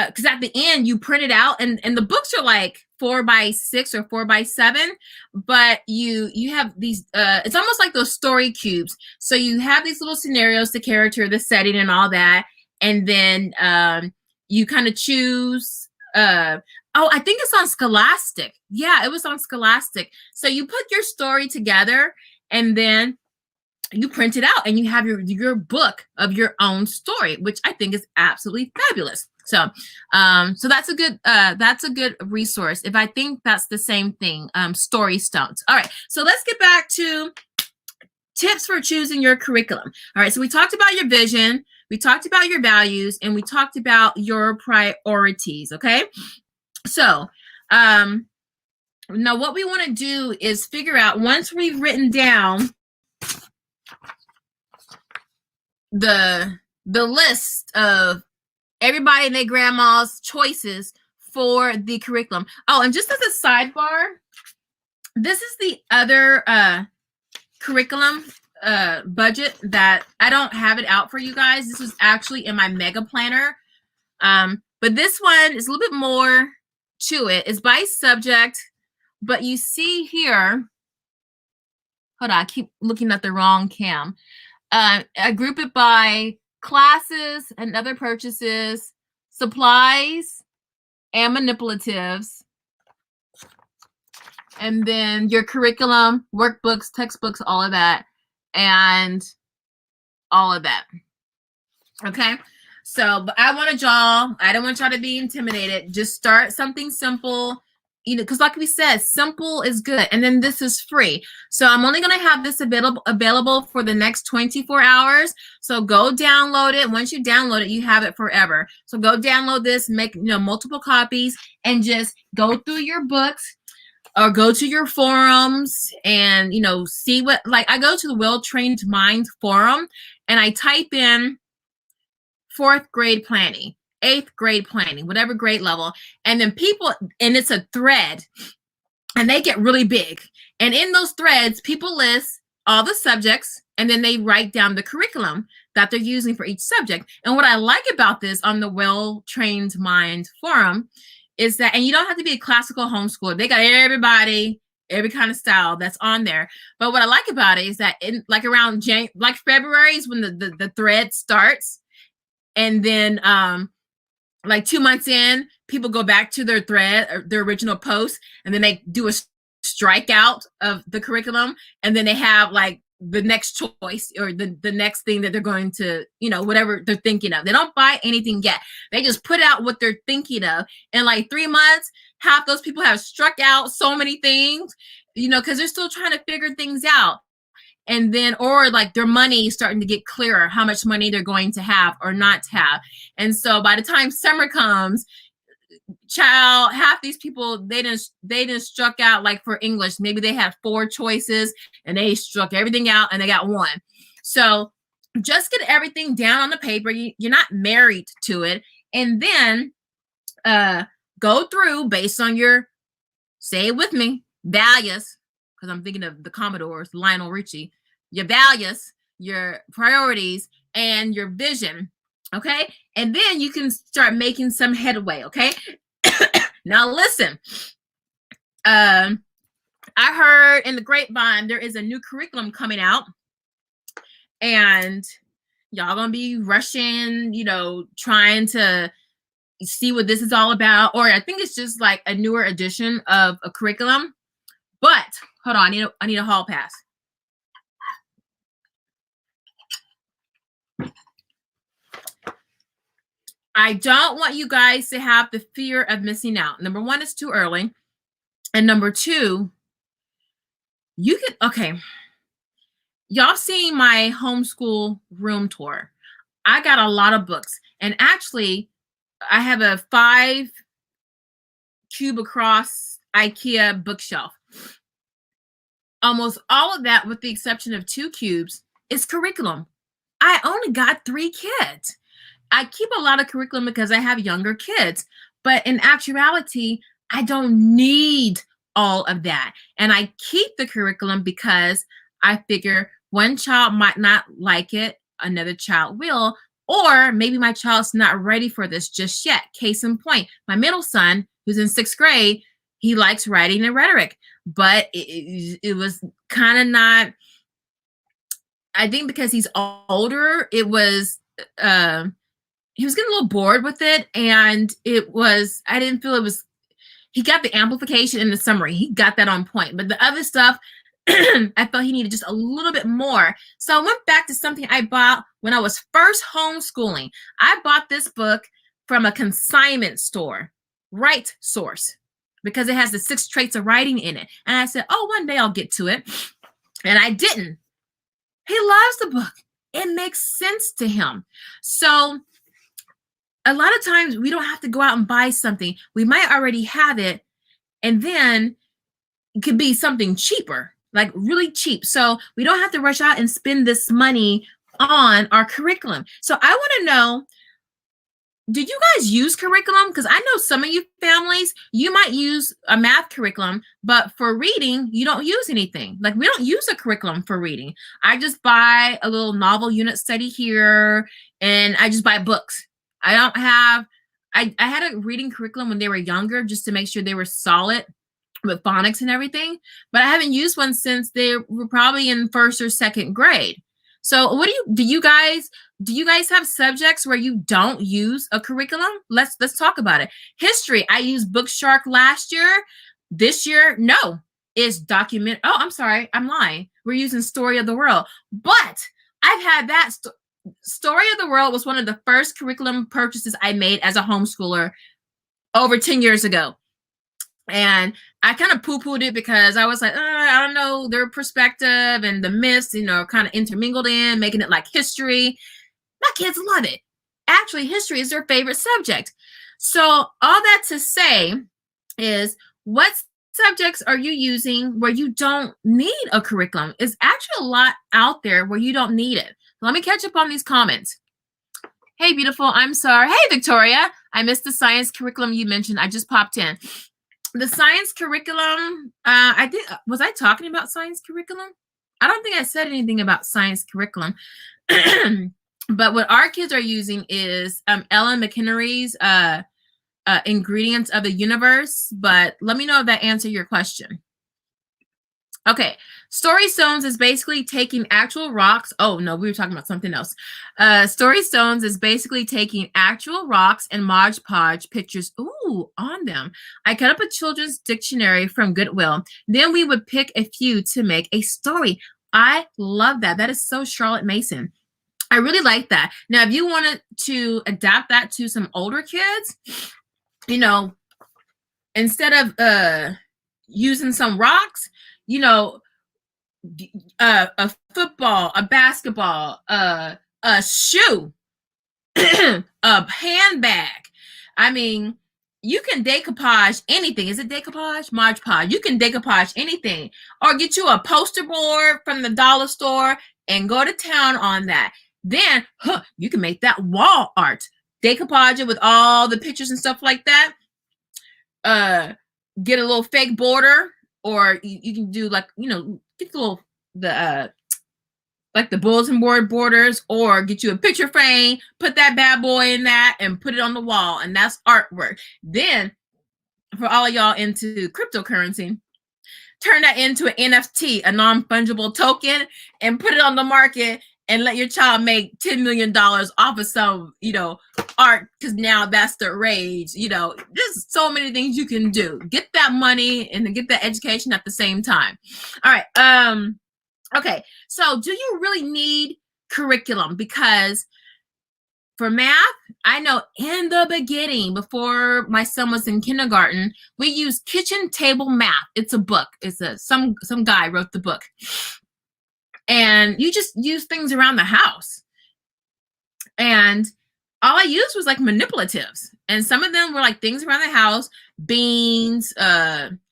because at the end you print it out and the books are like 4x6 or 4x7, but you have these, it's almost like those story cubes. So you have these little scenarios, the character, the setting, and all that. And then you kind of choose, oh, I think it's on Scholastic. Yeah, it was on Scholastic. So you put your story together and then you print it out and you have your book of your own story, which I think is absolutely fabulous. So, so that's a good resource. If I think that's the same thing, Story Stones. All right, so let's get back to tips for choosing your curriculum. All right, so we talked about your vision, we talked about your values, and we talked about your priorities. Okay, so now what we want to do is figure out, once we've written down the list of everybody and their grandma's choices for the curriculum. Oh, and just as a sidebar, this is the other curriculum budget that I don't have it out for you guys. This was actually in my mega planner. But this one is a little bit more to it. It's by subject, but you see here, hold on, I keep looking at the wrong cam. I group it by classes and other purchases, supplies, and manipulatives, and then your curriculum, workbooks, textbooks, all of that, and all of that. Okay, so but I don't want y'all to be intimidated. Just start something simple. You know, because like we said, simple is good. And then this is free. So I'm only going to have this available for the next 24 hours. So go download it. Once you download it, you have it forever. So go download this, make multiple copies, and just go through your books or go to your forums and see what, like I go to the Well-Trained Mind forum and I type in 4th grade planning, 8th grade planning, whatever grade level. And then and it's a thread and they get really big. And in those threads, people list all the subjects and then they write down the curriculum that they're using for each subject. And what I like about this on the Well-Trained Mind forum is that, and you don't have to be a classical homeschooler. They got everybody, every kind of style that's on there. But what I like about it is that in like around February is when the thread starts. And then, like 2 months in, people go back to their thread or their original post, and then they do a strikeout of the curriculum, and then they have like the next choice or the next thing that they're going to, whatever they're thinking of. They don't buy anything yet. They just put out what they're thinking of. In like 3 months, half those people have struck out so many things, because they're still trying to figure things out. And then, or like their money is starting to get clearer, how much money they're going to have or not to have. And so by the time summer comes, half these people, they didn't struck out. Like for English, maybe they had 4 choices and they struck everything out and they got 1. So just get everything down on the paper. You're not married to it. And then go through based on your, say it with me, values, because I'm thinking of the Commodores, Lionel Richie, your values, your priorities, and your vision, okay? And then you can start making some headway, okay? Now listen, I heard in the grapevine there is a new curriculum coming out, and y'all gonna be rushing, trying to see what this is all about, or I think it's just like a newer edition of a curriculum. But hold on, I need a hall pass. I don't want you guys to have the fear of missing out. Number 1, it's too early. And number 2, okay. Y'all seen my homeschool room tour. I got a lot of books. And actually, I have a 5 cube across IKEA bookshelf. Almost all of that, with the exception of 2 cubes, is curriculum. I only got 3 kids. I keep a lot of curriculum because I have younger kids, but in actuality, I don't need all of that. And I keep the curriculum because I figure one child might not like it, another child will, or maybe my child's not ready for this just yet. Case in point, my middle son, who's in 6th grade, He likes writing and rhetoric, but it was kind of not, I think because he's older, it was, he was getting a little bored with it. And I didn't feel it was, he got the amplification in the summary. He got that on point. But the other stuff, I felt he needed just a little bit more. So I went back to something I bought when I was first homeschooling. I bought this book from a consignment store, Right Source, because it has the 6 traits of writing in it. And I said, oh, one day I'll get to it. And I didn't. He loves the book. It makes sense to him. So a lot of times we don't have to go out and buy something. We might already have it. And then it could be something cheaper, like really cheap. So we don't have to rush out and spend this money on our curriculum. So I want to know, do you guys use curriculum? Because I know some of you families, you might use a math curriculum, but for reading, you don't use anything. Like we don't use a curriculum for reading. I just buy a little novel unit study here, and I just buy books. I don't have, I had a reading curriculum when they were younger just to make sure they were solid with phonics and everything, but I haven't used one since they were probably in 1st or 2nd grade. So what do you guys have subjects where you don't use a curriculum? Let's talk about it. History, I used Bookshark last year. This year, no, it's document. Oh, I'm sorry, I'm lying. We're using Story of the World, but I've had that. Story of the World was one of the first curriculum purchases I made as a homeschooler over 10 years ago. And I kind of poo-pooed it because I was like, I don't know, their perspective and the myths, kind of intermingled in, making it like history. My kids love it. Actually, history is their favorite subject. So all that to say is, what subjects are you using where you don't need a curriculum? It's actually a lot out there where you don't need it. Let me catch up on these comments. Hey, beautiful. I'm sorry. Hey, Victoria. I missed the science curriculum you mentioned. I just popped in. The science curriculum, I think, was I talking about science curriculum? I don't think I said anything about science curriculum. But what our kids are using is Ellen McInerney's Ingredients of the Universe. But let me know if that answered your question. Okay, Story Stones is basically taking actual rocks. Oh, no, we were talking about something else. Story Stones is basically taking actual rocks and Mod Podge pictures on them. I cut up a children's dictionary from Goodwill. Then we would pick a few to make a story. I love that. That is so Charlotte Mason. I really like that. Now, if you wanted to adapt that to some older kids, instead of using some rocks, a football, a basketball, a shoe, a handbag. I mean, you can decoupage anything. Is it decoupage? Mod Podge. You can decoupage anything, or get you a poster board from the dollar store and go to town on that. Then, you can make that wall art. Decoupage it with all the pictures and stuff like that. Get a little fake border, or you can do like, get the like the bulletin board borders, or get you a picture frame, put that bad boy in that and put it on the wall, and that's artwork. Then for all of y'all into cryptocurrency, turn that into an NFT, a non-fungible token, and put it on the market and let your child make $10 million off of some, art, because now that's the rage. There's so many things you can do. Get that money and get that education at the same time. All right. Okay. So do you really need curriculum? Because for math, I know in the beginning, before my son was in kindergarten, we used Kitchen Table Math. It's a book. It's some guy wrote the book. And you just use things around the house. And all I used was like manipulatives. And some of them were like things around the house, beans,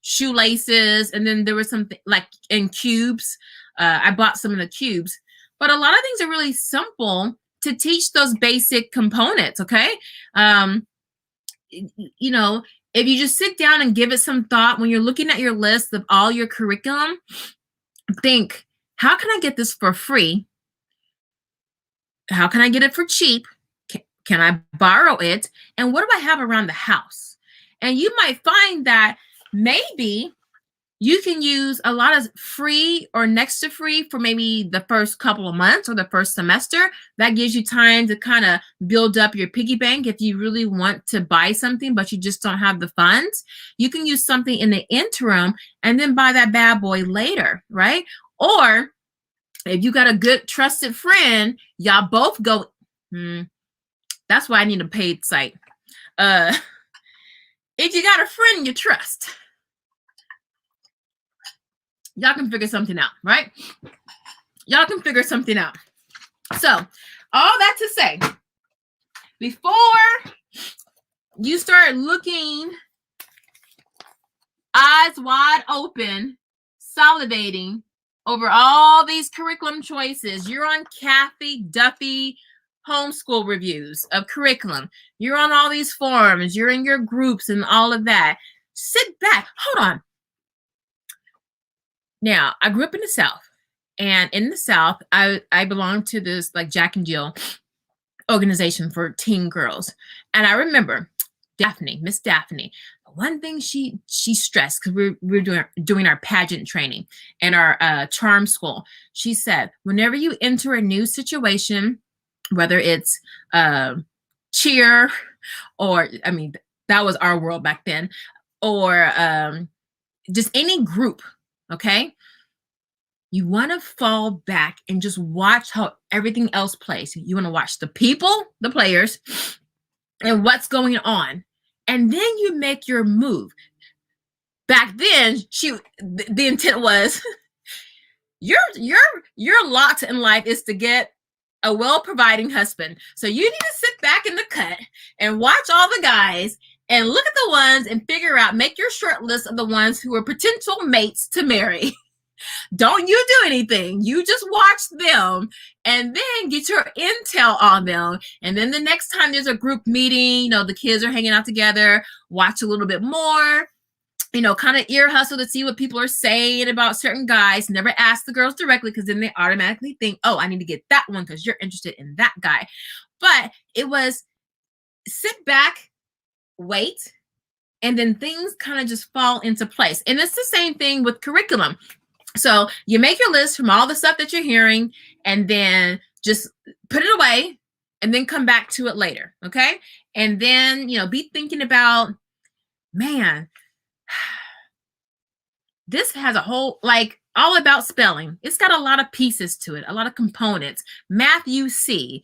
shoelaces. And then there was something like in cubes. I bought some of the cubes. But a lot of things are really simple to teach those basic components, okay? If you just sit down and give it some thought, when you're looking at your list of all your curriculum, think, how can I get this for free? How can I get it for cheap? Can I borrow it? And what do I have around the house? And you might find that maybe you can use a lot of free or next to free for maybe the first couple of months or the first semester. That gives you time to kind of build up your piggy bank if you really want to buy something, but you just don't have the funds. You can use something in the interim and then buy that bad boy later, right? Or if you got a good trusted friend, y'all both go, that's why I need a paid site. If you got a friend you trust, y'all can figure something out, right? Y'all can figure something out. So, all that to say, before you start looking eyes wide open, salivating over all these curriculum choices, you're on Kathy Duffy homeschool reviews of curriculum. You're on all these forums. You're in your groups and all of that. Sit back. Hold on. Now, I grew up in the South, and in the South, I belonged to this like Jack and Jill organization for teen girls. And I remember Miss Daphne, one thing she stressed, because we're doing our pageant training and our charm school. She said, whenever you enter a new situation, whether it's cheer or, I mean, that was our world back then, or just any group, okay? You want to fall back and just watch how everything else plays. You want to watch the people, the players, and what's going on. And then you make your move. Back then, the intent was your lot in life is to get a well-providing husband. So you need to sit back in the cut and watch all the guys and look at the ones and figure out, make your short list of the ones who are potential mates to marry. Don't you do anything. You just watch them and then get your intel on them. And then the next time there's a group meeting, you know, the kids are hanging out together, watch a little bit more, you know, kind of ear hustle to see what people are saying about certain guys. Never ask the girls directly, because then they automatically think, oh, I need to get that one because you're interested in that guy. But it was sit back, wait, and then things kind of just fall into place. And it's the same thing with curriculum. So you make your list from all the stuff that you're hearing, and then just put it away and then come back to it later. Okay. And then, you know, be thinking about, man, this has a whole, like, all about spelling. It's got a lot of pieces to it, a lot of components. Math UC,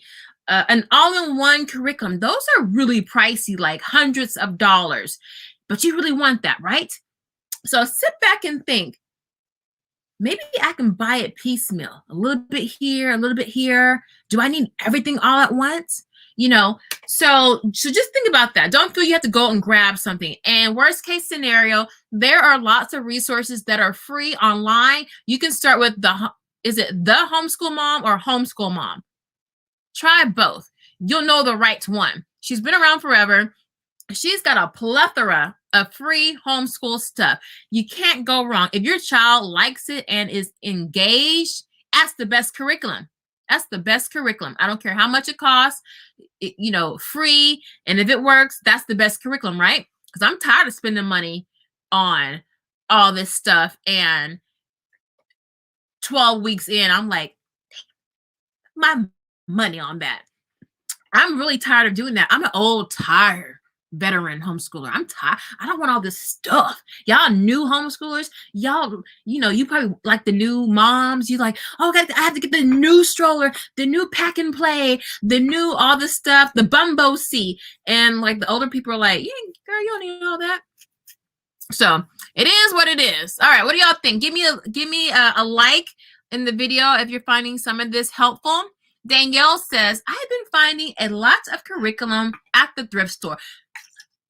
an all-in-one curriculum. Those are really pricey, like hundreds of dollars. But you really want that, right? So sit back and think, maybe I can buy it piecemeal, a little bit here, a little bit here. Do I need everything all at once? You know, so just think about that. Don't feel you have to go and grab something. And worst case scenario, there are lots of resources that are free online. You can start with is it the Homeschool Mom or Homeschool Mom? Try both. You'll know the right one. She's been around forever. She's got a plethora of free homeschool stuff. You can't go wrong. If your child likes it and is engaged, that's the best curriculum. That's the best curriculum. I don't care how much it costs, you know, free. And if it works, that's the best curriculum, right? Because I'm tired of spending money on all this stuff. And 12 weeks in, I'm like, my money on that. I'm really tired of doing that. I'm an old, tired veteran homeschooler. I'm tired. I don't want all this stuff. Y'all new homeschoolers, y'all, you know, you probably like the new moms. You like, oh, I have to get the new stroller, the new pack and play, the new all this stuff, the bumbo seat. And like the older people are like, yeah, girl, you don't need all that. So it is what it is. All right, what do y'all think? Give me a like in the video if you're finding some of this helpful. Danielle says, I've been finding a lot of curriculum at the thrift store.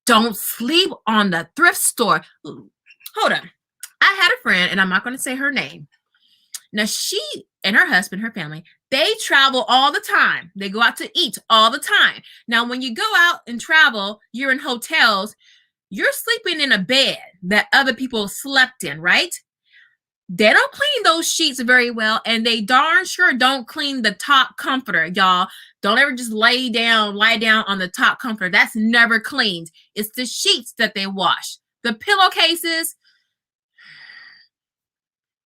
Don't sleep on the thrift store. Hold on. I had a friend, and I'm not going to say her name. Now, she and her husband, her family, they travel all the time. They go out to eat all the time. Now, when you go out and travel, you're in hotels, you're sleeping in a bed that other people slept in, right? They don't clean those sheets very well, and they darn sure don't clean the top comforter, y'all. Don't ever just lie down on the top comforter. That's never cleaned. It's the sheets that they wash. The pillowcases,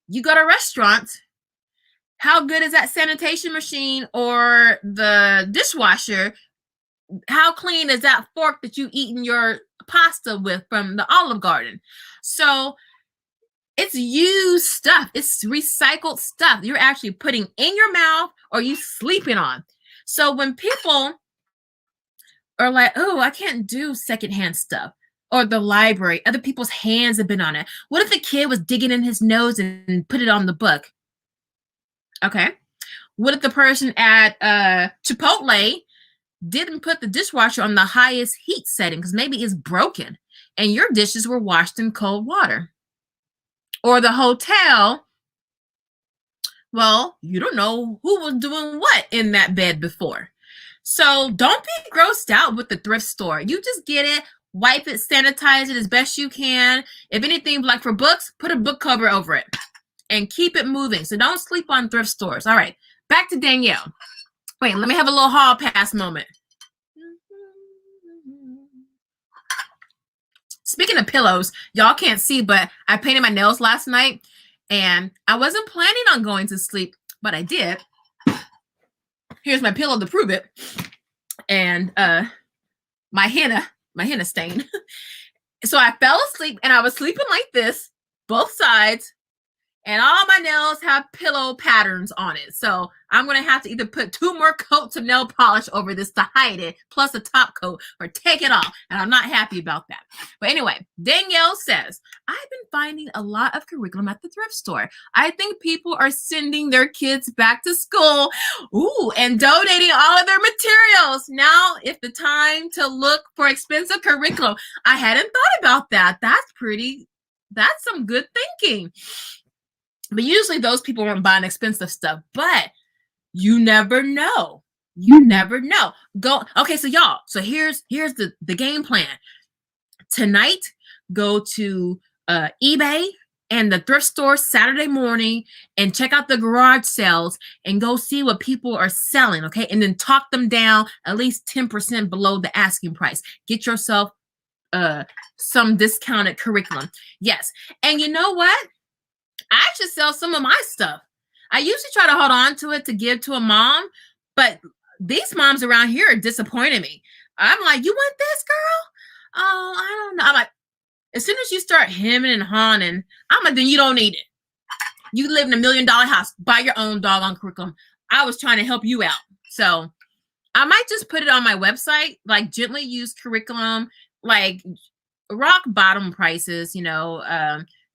you go to a restaurant, how good is that sanitation machine or the dishwasher? How clean is that fork that you eaten your pasta with from the Olive Garden? So it's used stuff. It's recycled stuff you're actually putting in your mouth or you sleeping on. So when people are like, oh, I can't do secondhand stuff, or the library, other people's hands have been on it. What if the kid was digging in his nose and put it on the book? Okay. What if the person at Chipotle didn't put the dishwasher on the highest heat setting because maybe it's broken and your dishes were washed in cold water? Or the hotel, well, you don't know who was doing what in that bed before. So don't be grossed out with the thrift store. You just get it, wipe it, sanitize it as best you can. If anything, like for books, put a book cover over it and keep it moving. So don't sleep on thrift stores. All right, back to Danielle. Wait, let me have a little hall pass moment. Speaking of pillows, y'all can't see, but I painted my nails last night and I wasn't planning on going to sleep, but I did. Here's my pillow to prove it. And my henna stain. So I fell asleep and I was sleeping like this, both sides, and all my nails have pillow patterns on it. So I'm going to have to either put 2 more coats of nail polish over this to hide it, plus a top coat, or take it off. And I'm not happy about that. But anyway, Danielle says, I've been finding a lot of curriculum at the thrift store. I think people are sending their kids back to school, and donating all of their materials. Now is the time to look for expensive curriculum. I hadn't thought about that. That's some good thinking. But usually those people aren't buying expensive stuff, but you never know. You never know. Okay, so y'all, so here's the game plan. Tonight, go to eBay and the thrift store Saturday morning and check out the garage sales and go see what people are selling, okay? And then talk them down at least 10% below the asking price. Get yourself some discounted curriculum. Yes, and you know what? I should sell some of my stuff. I usually try to hold on to it to give to a mom, but these moms around here are disappointing me. I'm like, you want this, girl? Oh, I don't know. I'm like, as soon as you start hemming and hawing, I'm like, then you don't need it. You live in $1 million house. Buy your own doggone curriculum. I was trying to help you out. So I might just put it on my website, like gently used curriculum, like rock bottom prices,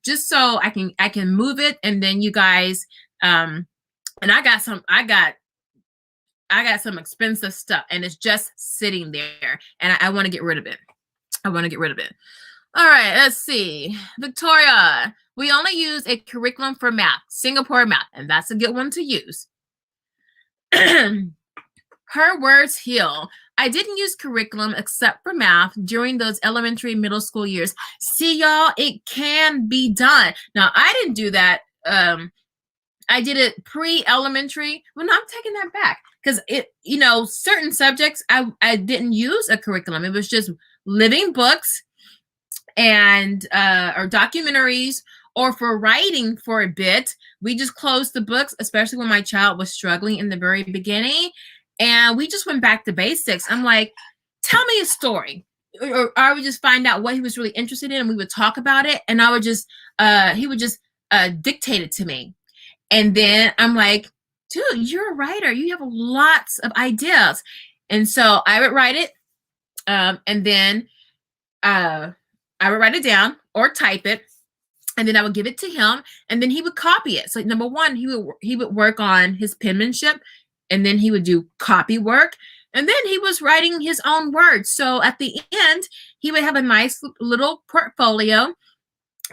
just so I can move it, and then you guys, and I got some expensive stuff, and it's just sitting there, and I want to get rid of it. All right, let's see. Victoria, we only use a curriculum for math, Singapore math, and that's a good one to use. Her words heal. I didn't use curriculum except for math during those elementary and middle school years. See, y'all, it can be done. Now, I didn't do that. I did it pre-elementary. Well, no, I'm taking that back because certain subjects I didn't use a curriculum. It was just living books and or documentaries, or for writing for a bit. We just closed the books, especially when my child was struggling in the very beginning. And we just went back to basics. I'm like, tell me a story. Or I would just find out what he was really interested in, and we would talk about it. And I would just, he would just dictate it to me. And then I'm like, dude, you're a writer. You have lots of ideas. And so I would write it. And then I would write it down or type it. And then I would give it to him. And then he would copy it. So number one, he would work on his penmanship. And then he would do copy work. And then he was writing his own words. So at the end, he would have a nice little portfolio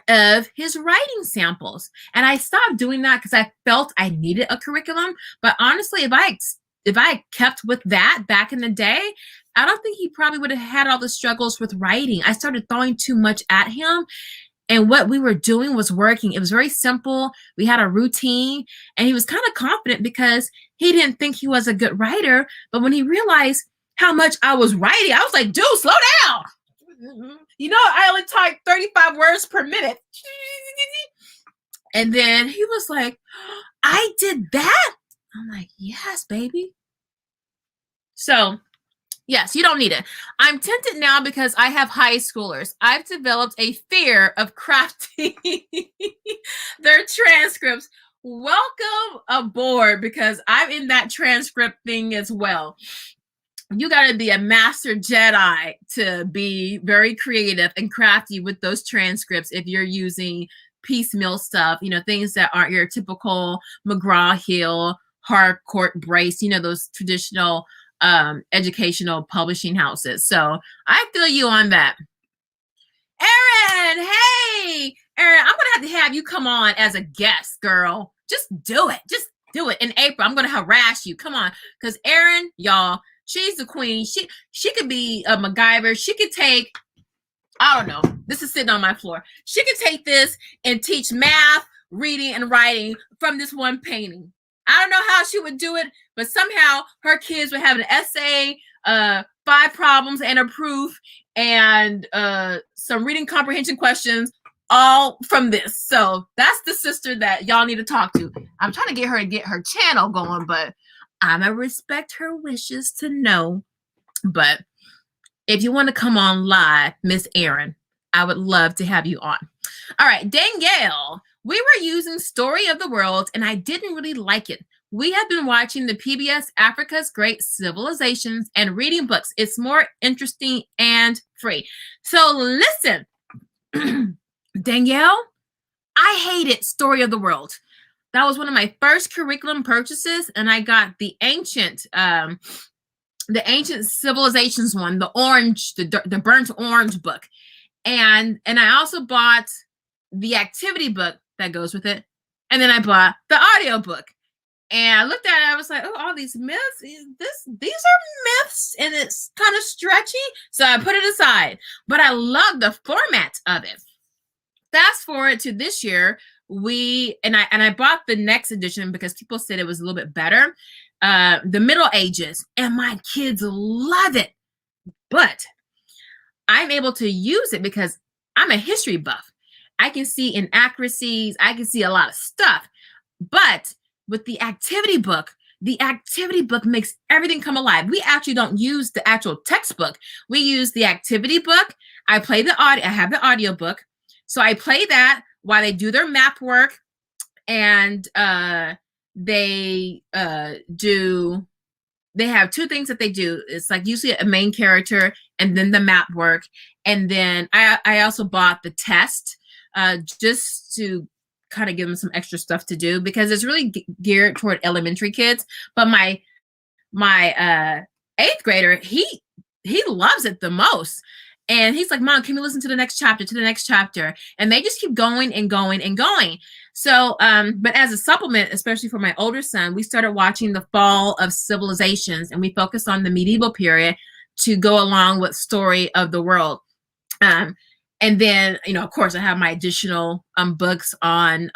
of his writing samples. And I stopped doing that because I felt I needed a curriculum. But honestly, if I kept with that back in the day, I don't think he probably would have had all the struggles with writing. I started throwing too much at him. And what we were doing was working. It was very simple. We had a routine, and he was kind of confident because he didn't think he was a good writer. But when he realized how much I was writing, I was like, dude, slow down. You know, I only type 35 words per minute. And then he was like, I did that? I'm like, yes, baby. So, yes, you don't need it. I'm tempted now because I have high schoolers. I've developed a fear of crafting their transcripts. Welcome aboard, because I'm in that transcript thing as well. You got to be a master Jedi to be very creative and crafty with those transcripts if you're using piecemeal stuff, you know, things that aren't your typical McGraw-Hill, Harcourt Brace, you know, those traditional educational publishing houses. So I feel you on that. Erin, hey, Erin, I'm gonna have you come on as a guest, girl. Just do it. Just do it. In April, I'm gonna harass you. Come on, because Erin, y'all, she's the queen. She could be a MacGyver. She could take, I don't know. This is sitting on my floor. She could take this and teach math, reading, and writing from this one painting. I don't know how she would do it, but somehow her kids would have an essay, 5 problems and a proof, and some reading comprehension questions, all from this. So that's the sister that y'all need to talk to. I'm trying to get her channel going, but I'm gonna respect her wishes to know. But if you want to come on live, Miss Erin, I would love to have you on. All right, Danielle, we were using Story of the World, and I didn't really like it. We have been watching the PBS Africa's Great Civilizations and reading books. It's more interesting and free. So listen, Danielle, I hated Story of the World. That was one of my first curriculum purchases, and I got the ancient civilizations one, the orange, the burnt orange book. And I also bought the activity book that goes with it. And then I bought the audio book. And I looked at it, I was like, oh, all these myths, these are myths, and it's kind of stretchy. So I put it aside. But I love the format of it. Fast forward to this year, I bought the next edition because people said it was a little bit better. The Middle Ages, and my kids love it. But I'm able to use it because I'm a history buff. I can see inaccuracies. I can see a lot of stuff. But with the activity book makes everything come alive. We actually don't use the actual textbook. We use the activity book. I play the audio. I have the audio book. So I play that while they do their map work, and they have 2 things that they do. It's like usually a main character and then the map work. And then I also bought the test just to kind of give them some extra stuff to do, because it's really geared toward elementary kids. But my 8th grader, he loves it the most. And he's like, Mom, can we listen to the next chapter? And they just keep going and going and going. So, but as a supplement, especially for my older son, we started watching The Fall of Civilizations, and we focused on the medieval period to go along with Story of the World. And then, you know, of course, I have my additional books on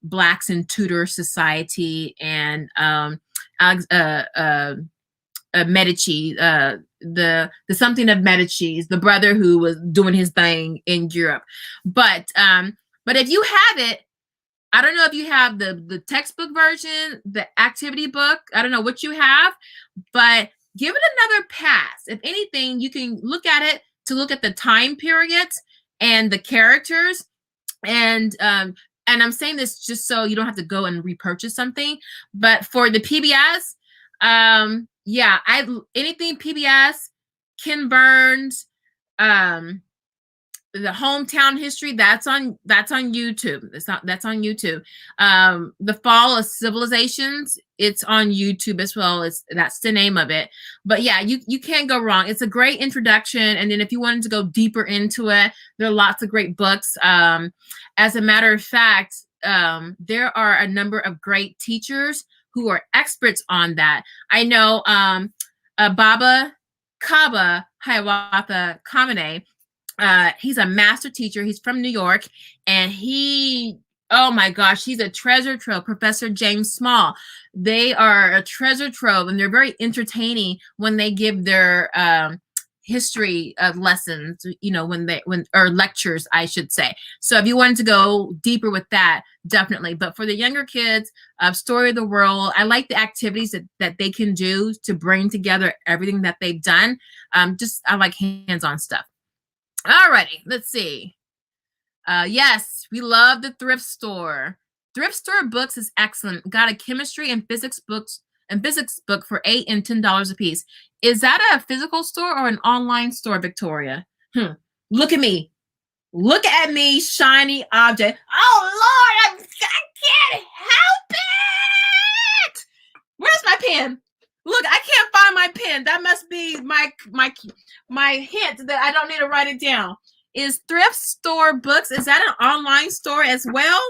Blacks in Tudor society and Medici, the something of Medici's, the brother who was doing his thing in Europe. But if you have it, I don't know if you have the textbook version, the activity book. I don't know what you have, but give it another pass. If anything, you can look at it to look at the time periods and the characters. And I'm saying this just so you don't have to go and repurchase something. But for the PBS, yeah, anything PBS, Ken Burns, the hometown history, that's on YouTube. That's on YouTube. The Fall of Civilizations, it's on YouTube as well. That's the name of it. But yeah, you can't go wrong. It's a great introduction. And then if you wanted to go deeper into it, there are lots of great books. As a matter of fact, there are a number of great teachers who are experts on that. I know Baba Kaba Hiawatha Kamene. He's a master teacher. He's from New York, and oh my gosh, he's a treasure trove. Professor James Small. They are a treasure trove, and they're very entertaining when they give their history lessons, you know, or lectures, I should say. So if you wanted to go deeper with that, definitely. But for the younger kids, Story of the World, I like the activities that they can do to bring together everything that they've done. I like hands-on stuff. Alrighty, let's see. Yes, we love the thrift store. Thrift store books is excellent. Got a chemistry and physics book for $8 and $10 a piece. Is that a physical store or an online store, Victoria? Look at me. Look at me, shiny object. Oh Lord, I can't help it. Where's my pen? Look, I can't find my pen. That must be my hint that I don't need to write it down. Is thrift store books, is that an online store as well?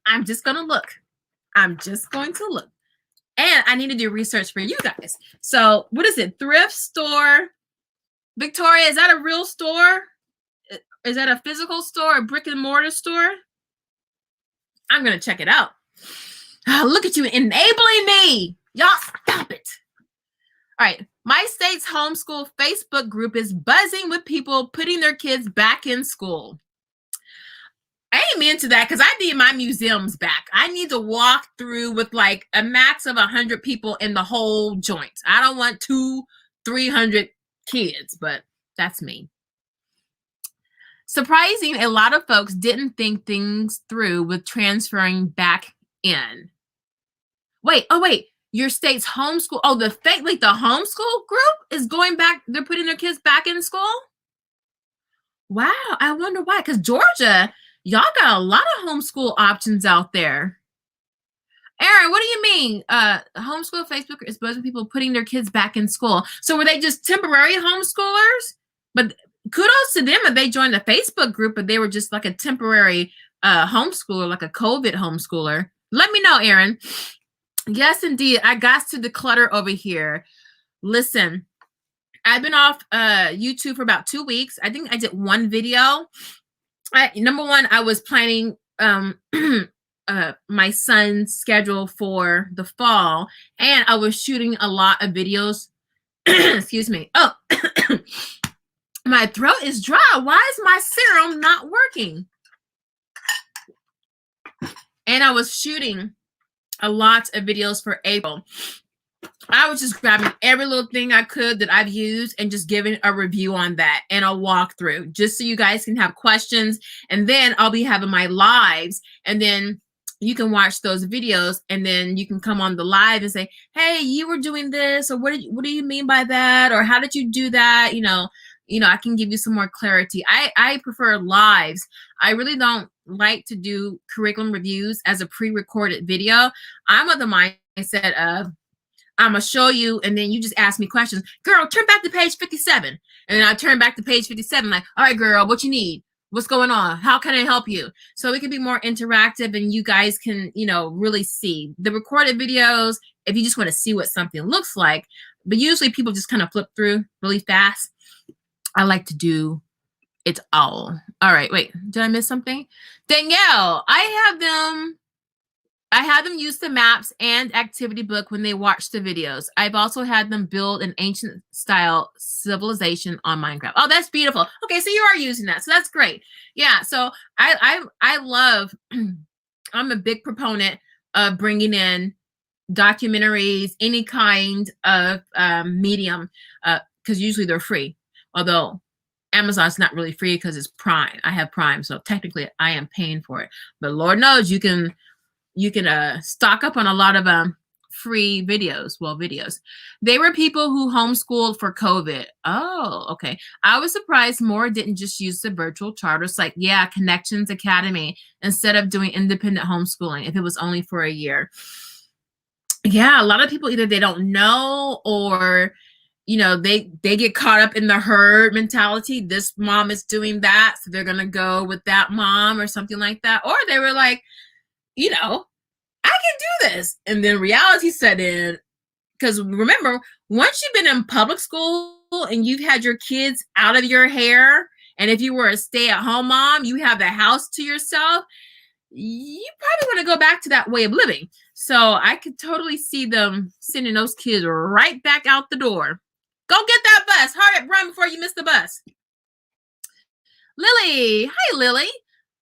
I'm just going to look. I'm just going to look. And I need to do research for you guys. So what is it? Thrift store. Victoria, is that a real store? Is that a physical store, a brick and mortar store? I'm going to check it out. Oh, look at you enabling me. Y'all stop it. All right. My state's homeschool Facebook group is buzzing with people putting their kids back in school. I ain't into that because I need my museums back. I need to walk through with like a max of 100 people in the whole joint. I don't want 200-300 kids, but that's me. Surprising, a lot of folks didn't think things through with transferring back in. Wait, your state's homeschool. Oh, the homeschool group is going back. They're putting their kids back in school. Wow, I wonder why. Because Georgia, y'all got a lot of homeschool options out there. Aaron, what do you mean? Homeschool Facebook is buzzing people putting their kids back in school. So were they just temporary homeschoolers? But kudos to them if they joined the Facebook group, but they were just like a temporary homeschooler, like a COVID homeschooler. Let me know, Aaron. Yes, indeed. I got to declutter over here. Listen, I've been off YouTube for about 2 weeks. I think I did one video. Number one, I was planning my son's schedule for the fall, and I was shooting a lot of videos. Excuse me. Oh, my throat is dry. Why is my serum not working? And I was shooting a lot of videos for April. I was just grabbing every little thing I could that I've used and just giving a review on that and a walkthrough just so you guys can have questions. And then I'll be having my lives, and then you can watch those videos, and then you can come on the live and say, hey, you were doing this, or what do you mean by that? Or how did you do that? You know, I can give you some more clarity. I prefer lives. I really don't like to do curriculum reviews as a pre-recorded video. I'm of the mindset of, I'm going to show you, and then you just ask me questions. Girl, turn back to page 57. And then I turn back to page 57, like, all right, girl, what you need? What's going on? How can I help you? So it can be more interactive, and you guys can, really see. The recorded videos, if you just want to see what something looks like, but usually people just kind of flip through really fast. I like to do it all. All right, wait, did I miss something? Danielle, I have them use the maps and activity book when they watch the videos. I've also had them build an ancient style civilization on Minecraft. Oh, that's beautiful. Okay, so you are using that. So that's great. Yeah, so I love, I'm a big proponent of bringing in documentaries, any kind of medium, because usually they're free. Although Amazon's not really free because it's Prime. I have Prime, so technically I am paying for it. But Lord knows you can stock up on a lot of free videos. Well, videos. They were people who homeschooled for COVID. Oh, okay. I was surprised more didn't just use the virtual charters like, yeah, Connections Academy, instead of doing independent homeschooling if it was only for a year. Yeah, a lot of people, either they don't know, or they get caught up in the herd mentality. This mom is doing that, so they're gonna go with that mom or something like that. Or they were like, I can do this. And then reality set in. Because remember, once you've been in public school and you've had your kids out of your hair, and if you were a stay-at-home mom, you have the house to yourself, you probably want to go back to that way of living. So I could totally see them sending those kids right back out the door. Go get that bus. Hurry up, run before you miss the bus. Lily. Hi, Lily.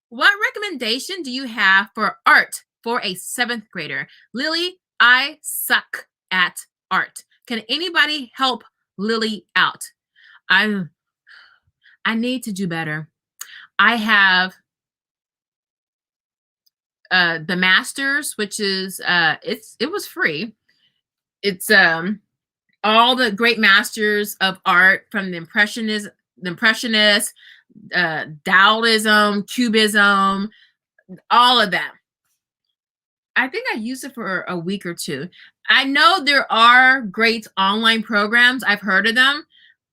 What recommendation do you have for art for a 7th grader? Lily, I suck at art. Can anybody help Lily out? I need to do better. I have the masters, which is it was free. It's all the great masters of art from the impressionists, Taoism, Cubism, all of them. I think I used it for a week or two. I know there are great online programs. I've heard of them.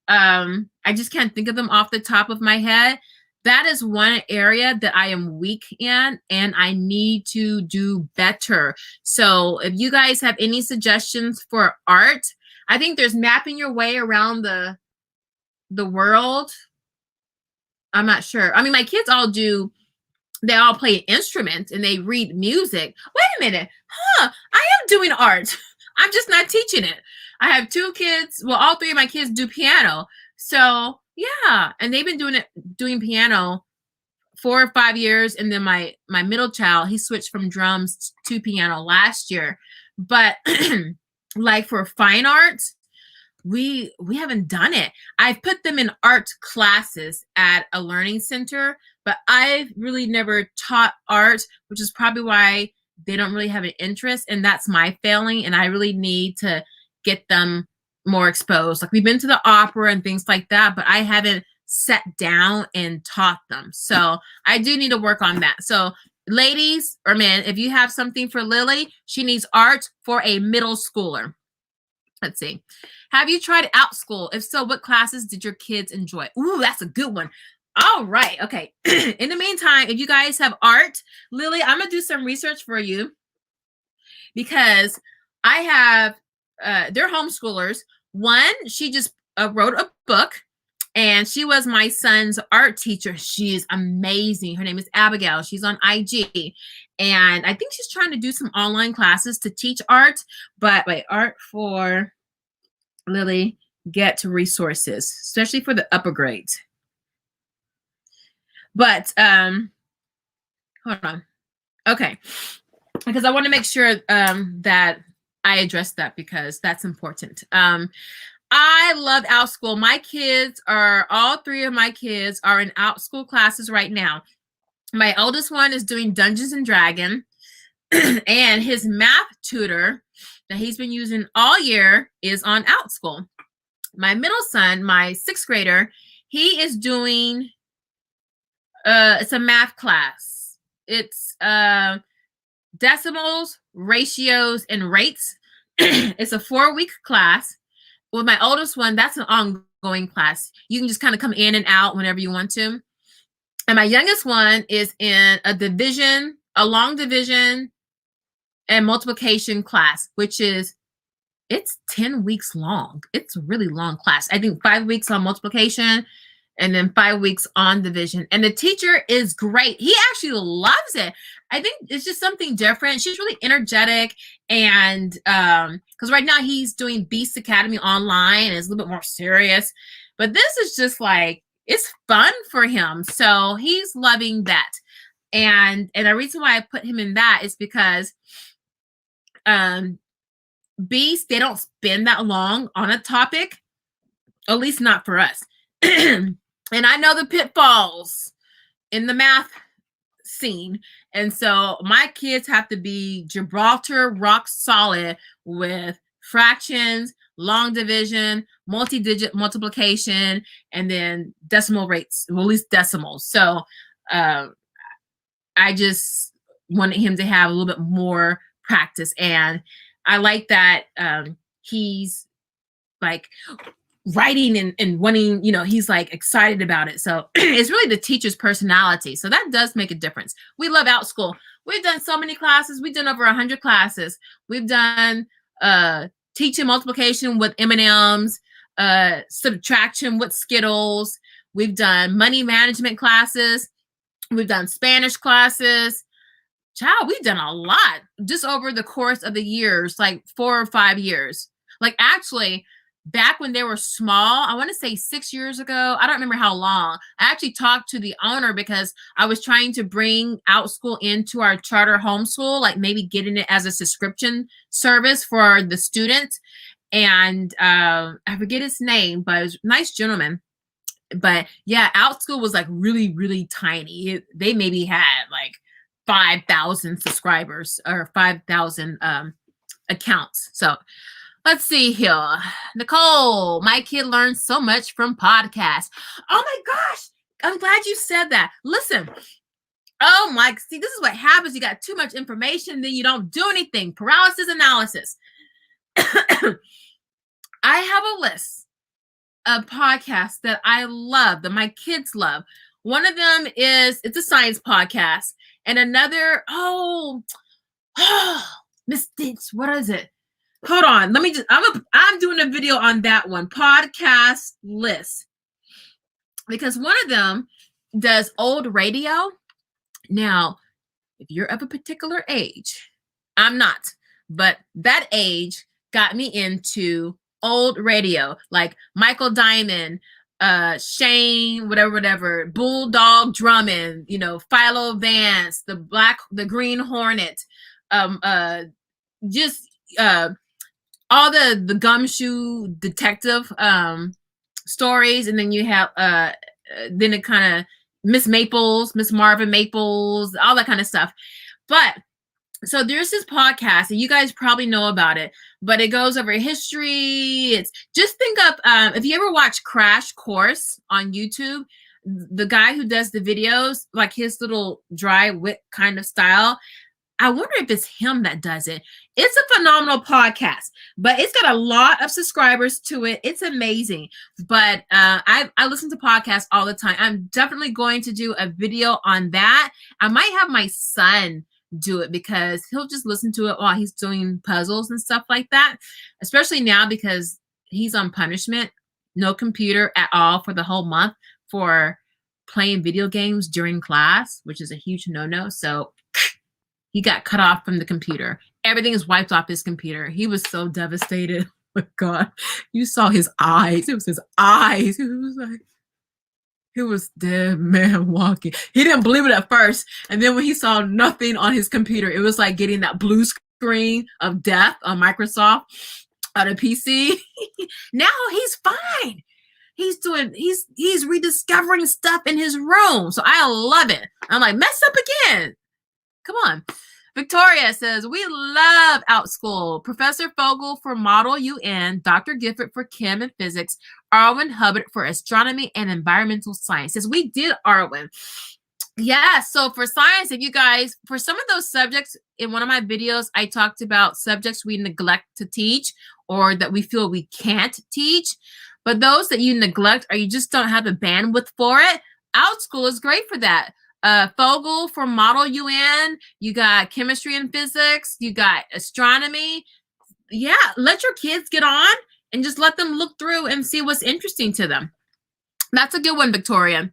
I just can't think of them off the top of my head. That is one area that I am weak in, and I need to do better. So if you guys have any suggestions for art, I think there's mapping your way around the world. I'm not sure. I mean, my kids all do, they all play instruments and they read music. Wait a minute. I am doing art. I'm just not teaching it. I have 2 kids. Well, all 3 of my kids do piano. So yeah, and they've been doing piano 4 or 5 years. And then my middle child, he switched from drums to piano last year. But like for fine art, we haven't done it. I've put them in art classes at a learning center, but I've really never taught art, which is probably why they don't really have an interest. And that's my failing. And I really need to get them more exposed. Like we've been to the opera and things like that, but I haven't sat down and taught them. So I do need to work on that. So ladies or men, if you have something for Lily, she needs art for a middle schooler. Let's see. Have you tried Outschool? If so, what classes did your kids enjoy? Ooh, that's a good one. All right. Okay. In the meantime, if you guys have art, Lily, I'm going to do some research for you because I have, they're homeschoolers. One, she just wrote a book and she was my son's art teacher. She is amazing. Her name is Abigail. She's on IG. And I think she's trying to do some online classes to teach art. But wait, art for Lily, get resources, especially for the upper grades. But hold on. Okay. Because I want to make sure that I address that because that's important. I love Outschool. My kids are, all 3 of my kids are in Outschool classes right now. My oldest one is doing Dungeons and Dragons, and his math tutor that he's been using all year is on Outschool. My middle son, my 6th grader, he is doing, it's a math class. It's decimals, ratios, and rates. It's a 4-week class. With my oldest one, that's an ongoing class. You can just kind of come in and out whenever you want to. And my youngest one is in a long division and multiplication class, which is, it's 10 weeks long. It's a really long class. I think 5 weeks on multiplication and then 5 weeks on division. And the teacher is great. He actually loves it. I think it's just something different. She's really energetic. And because right now he's doing Beast Academy online and it's a little bit more serious. But this is just like, it's fun for him. So he's loving that. And the reason why I put him in that is because Beast, they don't spend that long on a topic, at least not for us. And I know the pitfalls in the math scene. And so my kids have to be Gibraltar rock solid with fractions, long division, multi-digit multiplication, and then decimal rates, well, at least decimals. So I just wanted him to have a little bit more practice. And I like that he's like writing and wanting, he's like excited about it. So it's really the teacher's personality. So that does make a difference. We love Outschool. We've done so many classes. We've done over 100 classes. We've done teaching multiplication with M&Ms, subtraction with Skittles. We've done money management classes. We've done Spanish classes. Child, we've done a lot just over the course of the years, like 4 or 5 years. Like actually, back when they were small, I want to say 6 years ago. I don't remember how long. I actually talked to the owner because I was trying to bring Outschool into our charter homeschool, like maybe getting it as a subscription service for the students. And I forget his name, but it was a nice gentleman. But yeah, Outschool was like really, really tiny. They maybe had like 5,000 subscribers or 5,000 accounts. So let's see here. Nicole, my kid learns so much from podcasts. Oh my gosh. I'm glad you said that. Listen. Oh my, see, this is what happens. You got too much information, then you don't do anything. Paralysis analysis. I have a list of podcasts that I love, that my kids love. One of them is, it's a science podcast. And another, Miss Dinks, what is it? Hold on. Let me just, I'm doing a video on that one. Podcast list. Because one of them does old radio. Now, if you're of a particular age, I'm not, but that age got me into old radio, like Michael Diamond, Shane, whatever, Bulldog Drummond, Philo Vance, the Green Hornet, just all the gumshoe detective stories, and then you have then it kind of Miss Marvin Maples, all that kind of stuff. But so there's this podcast, and you guys probably know about it, but it goes over history. It's just think of if you ever watch Crash Course on YouTube, the guy who does the videos, like his little dry wit kind of style. I wonder if it's him that does it. It's a phenomenal podcast, but it's got a lot of subscribers to it. It's amazing. But I listen to podcasts all the time. I'm definitely going to do a video on that. I might have my son do it because he'll just listen to it while he's doing puzzles and stuff like that, especially now because he's on punishment, no computer at all for the whole month for playing video games during class, which is a huge no-no. So he got cut off from the computer. Everything is wiped off his computer. He was so devastated. Oh my God. You saw his eyes. It was his eyes. It was like, he was dead man walking. He didn't believe it at first. And then when he saw nothing on his computer, it was like getting that blue screen of death on Microsoft on a PC. Now he's fine. He's rediscovering stuff in his room. So I love it. I'm like, mess up again. Come on. Victoria says, we love Outschool. Professor Fogel for Model UN, Dr. Gifford for Chem and Physics, Arwen Hubbard for Astronomy and Environmental Sciences. We did Arwen. Yeah, so for science, if you guys, for some of those subjects, in one of my videos, I talked about subjects we neglect to teach or that we feel we can't teach. But those that you neglect or you just don't have the bandwidth for it, Outschool is great for that. Fogel for Model UN, you got chemistry and physics, you got astronomy. Yeah, let your kids get on and just let them look through and see what's interesting to them. That's a good one, Victoria.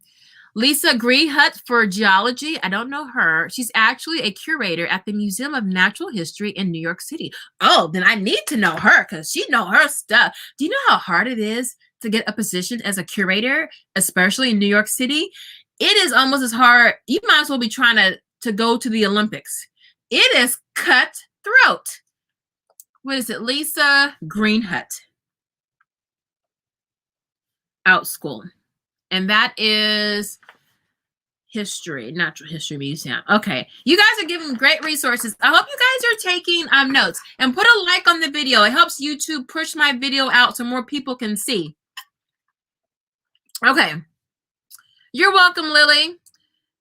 Lisa Grehut for geology. I don't know her. She's actually a curator at the Museum of Natural History in New York City. Oh, then I need to know her because she know her stuff. Do you know how hard it is to get a position as a curator, especially in New York City? It is almost as hard. You might as well be trying to go to the Olympics. It is cutthroat. What is it? Lisa Greenhut. Outschool. And that is history, Natural History Museum. Okay. You guys are giving great resources. I hope you guys are taking notes. And put a like on the video. It helps YouTube push my video out so more people can see. Okay. You're welcome, Lily.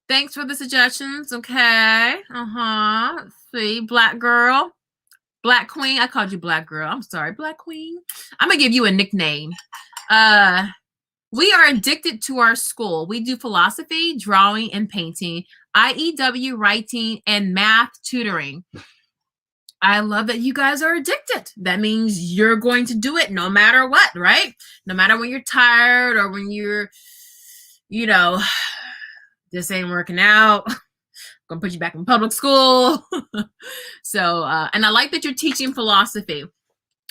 Thanks for the suggestions. Okay. Let's see. Black girl. Black queen. I called you black girl. I'm sorry. Black queen. I'm going to give you a nickname. We are addicted to our school. We do philosophy, drawing, and painting, IEW writing, and math tutoring. I love that you guys are addicted. That means you're going to do it no matter what, right? No matter when you're tired or when you're, this ain't working out. I'm going to put you back in public school. So, and I like that you're teaching philosophy.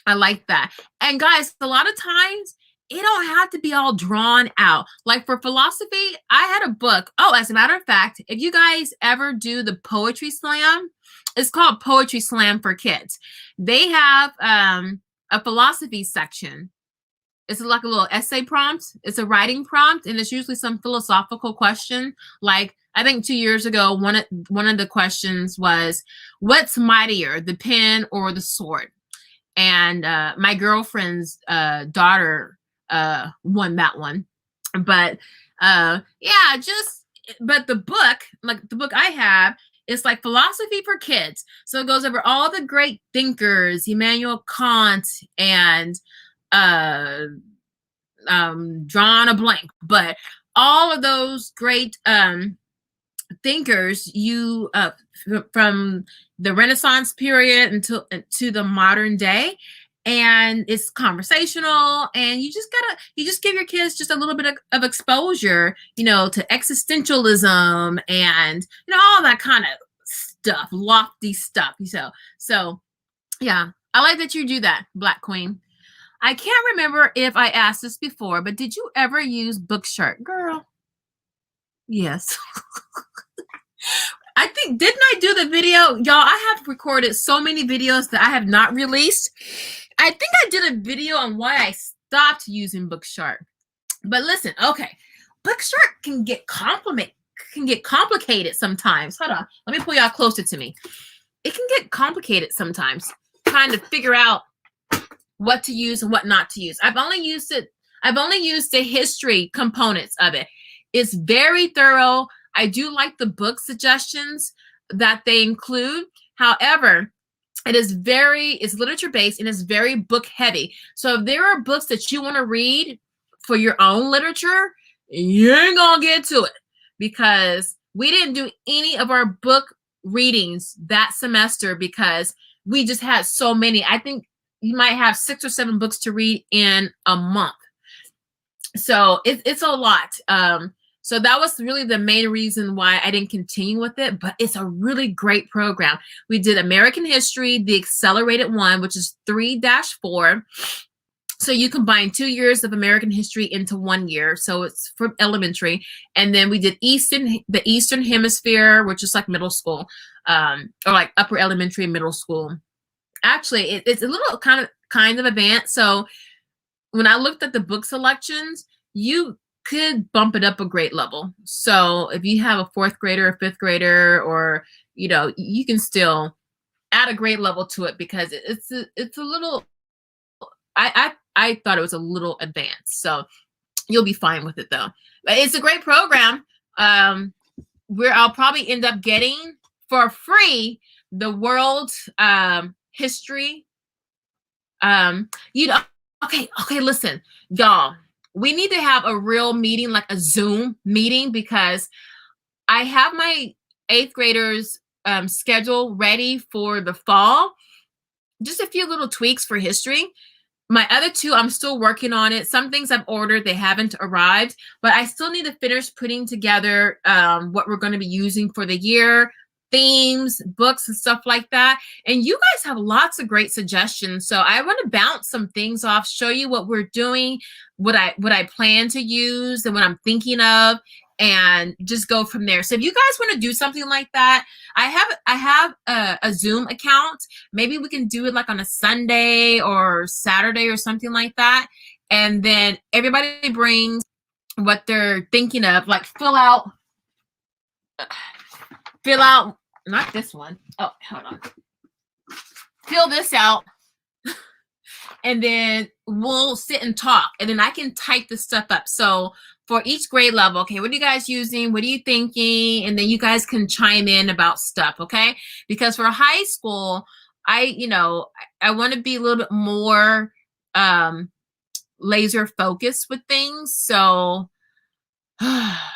I like that. And guys, a lot of times it don't have to be all drawn out. Like for philosophy, I had a book. Oh, as a matter of fact, if you guys ever do the poetry slam, it's called Poetry Slam for Kids. They have a philosophy section. It's like a little essay prompt. It's a writing prompt, and it's usually some philosophical question. Like I think 2 years ago, one of the questions was, "What's mightier, the pen or the sword?" And my girlfriend's daughter won that one. But yeah, but the book, like the book I have, is like philosophy for kids. So it goes over all the great thinkers, Immanuel Kant and drawn a blank, but all of those great thinkers from the Renaissance period until to the modern day. And it's conversational, and you just give your kids just a little bit of exposure, to existentialism and all that kind of stuff, lofty stuff. So yeah, I like that you do that, Black Queen. I can't remember if I asked this before, but did you ever use Bookshark? Girl, yes. I think, didn't I do the video? Y'all, I have recorded so many videos that I have not released. I think I did a video on why I stopped using Bookshark. But listen, okay, Bookshark can get complicated sometimes. Hold on, let me pull y'all closer to me. It can get complicated sometimes, trying to figure out what to use and what not to use. I've only used the history components of it. It's very thorough. I do like the book suggestions that they include. However, it's literature based and it's very book heavy. So if there are books that you want to read for your own literature, you ain't gonna get to it, because we didn't do any of our book readings that semester because we just had so many. I think you might have 6 or 7 books to read in a month. So it's a lot. So that was really the main reason why I didn't continue with it, but it's a really great program. We did American History, the accelerated one, which is 3-4. So you combine 2 years of American history into 1 year. So it's from elementary. And then we did the Eastern Hemisphere, which is like middle school, or like upper elementary and middle school. Actually, it's a little kind of advanced. So when I looked at the book selections, you could bump it up a grade level. So if you have a 4th grader, a 5th grader, or you can still add a grade level to it, because it's a little. I thought it was a little advanced. So you'll be fine with it though. But it's a great program. Where I'll probably end up getting for free the world history. Okay, listen, y'all. We need to have a real meeting, like a Zoom meeting, because I have my 8th graders schedule ready for the fall. Just a few little tweaks for history. My other 2, I'm still working on it. Some things I've ordered, they haven't arrived, but I still need to finish putting together what we're going to be using for the year, themes, books, and stuff like that. And you guys have lots of great suggestions. So I want to bounce some things off, show you what we're doing, what I plan to use, and what I'm thinking of, and just go from there. So if you guys want to do something like that, I have a Zoom account. Maybe we can do it like on a Sunday or Saturday or something like that. And then everybody brings what they're thinking of, like fill out, not this one. Oh, hold on. Fill this out. And then we'll sit and talk, and then I can type the stuff up. So for each grade level, okay, what are you guys using? What are you thinking? And then you guys can chime in about stuff, okay? Because for high school, I want to be a little bit more laser focused with things. So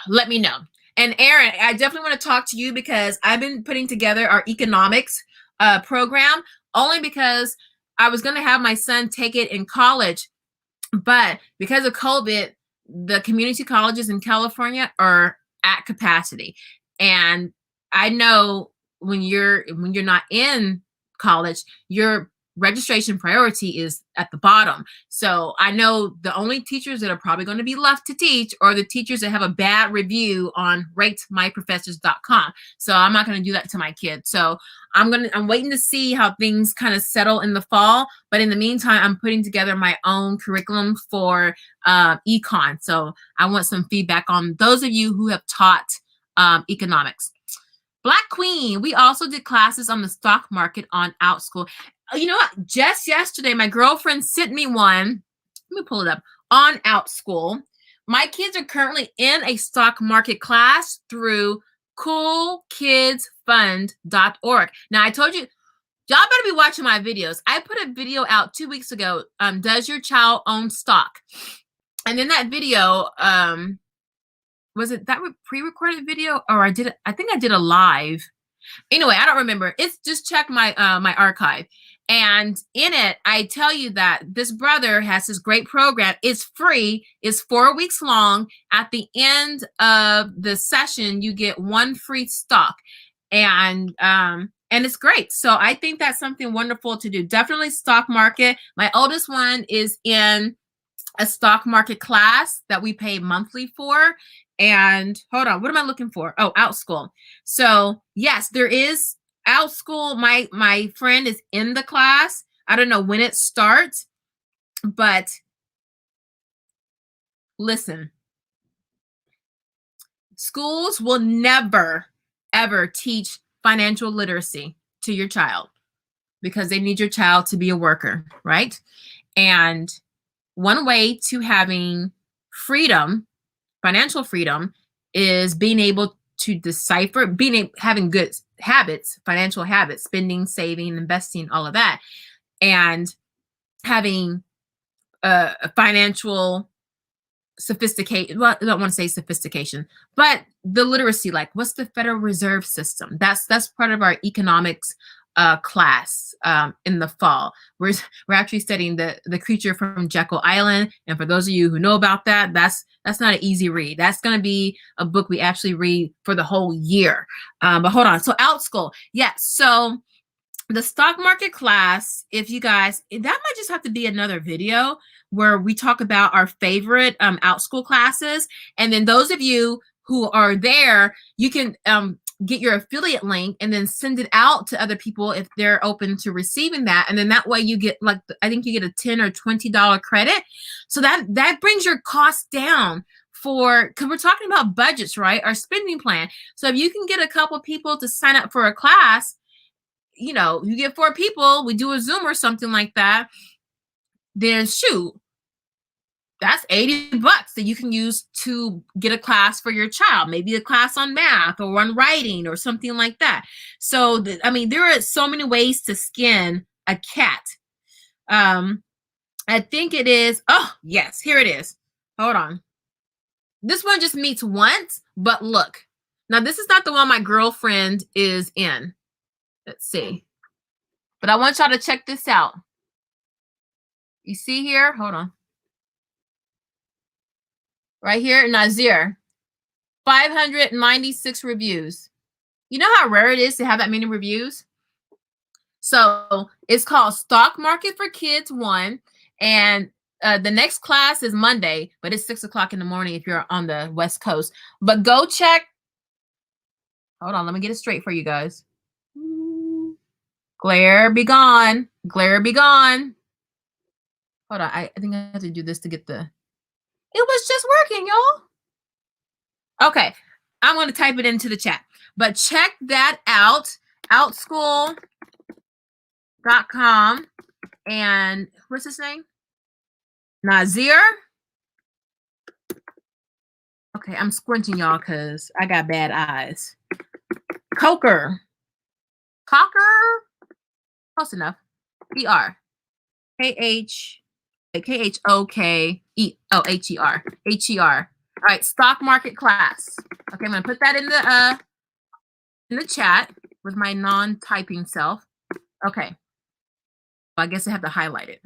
let me know. And Aaron, I definitely want to talk to you, because I've been putting together our economics program, only because I was going to have my son take it in college, but because of COVID, the community colleges in California are at capacity. And I know when you're not in college, you're registration priority is at the bottom. So I know the only teachers that are probably going to be left to teach are the teachers that have a bad review on ratemyprofessors.com. So I'm not going to do that to my kids. So I'm waiting to see how things kind of settle in the fall. But in the meantime, I'm putting together my own curriculum for econ. So I want some feedback on those of you who have taught economics. Black Queen, we also did classes on the stock market on Outschool. You know what? Just yesterday, my girlfriend sent me one. Let me pull it up. On Outschool. My kids are currently in a stock market class through coolkidsfund.org. Now, I told you, y'all better be watching my videos. I put a video out 2 weeks ago. Does your child own stock? And in that video, was it that pre-recorded video, or I think I did a live. Anyway, I don't remember. It's just check my my archive. And in it, I tell you that this brother has this great program. It's free. It's 4 weeks long. At the end of the session, you get one free stock. And it's great. So I think that's something wonderful to do. Definitely stock market. My oldest one is in a stock market class that we pay monthly for. And hold on, what am I looking for? Oh, Outschool. So yes, there is Outschool. My friend is in the class. I don't know when it starts, but listen, schools will never, ever teach financial literacy to your child because they need your child to be a worker, right? And one way to having freedom, financial freedom, is being able to decipher, having good habits, financial habits, spending, saving, investing, all of that, and having a financial sophistication. Well, I don't want to say sophistication, but the literacy, like what's the Federal Reserve System? That's part of our economics class in the fall. We're actually studying the creature from Jekyll Island, and for those of you who know about that, that's not an easy read. That's going to be a book we actually read for the whole year. But hold on. So Outschool, yes. So the stock market class, if you guys, that might just have to be another video where we talk about our favorite Outschool classes, and then those of you who are there, you can get your affiliate link and then send it out to other people if they're open to receiving that. And then that way you get, like, I think you get a $10 or $20 credit. So that brings your costs down because we're talking about budgets, right? Our spending plan. So if you can get a couple people to sign up for a class, you know, you get 4 people, we do a Zoom or something like that, then shoot, that's $80 that you can use to get a class for your child, maybe a class on math or on writing or something like that. So, I mean, there are so many ways to skin a cat. I think it is, oh, yes, here it is. Hold on. This one just meets once, but look. Now, this is not the one my girlfriend is in. Let's see. But I want y'all to check this out. You see here? Hold on. Right here, Nazir, 596 reviews. You know how rare it is to have that many reviews? So it's called Stock Market for Kids 1. And the next class is Monday, but it's 6 o'clock in the morning if you're on the West Coast. But go check. Hold on, let me get it straight for you guys. Glare be gone. Glare be gone. Hold on, I think I have to do this to get the... It was just working, y'all. Okay, I'm going to type it into the chat. But check that out, outschool.com. And what's his name? Nazir. Okay, I'm squinting, y'all, because I got bad eyes. Coker. Close enough. E-R. K-H-O-K-E-O-H-E-R. H-E-R. All right, stock market class. Okay, I'm going to put that in the chat with my non-typing self. Okay. Well, I guess I have to highlight it.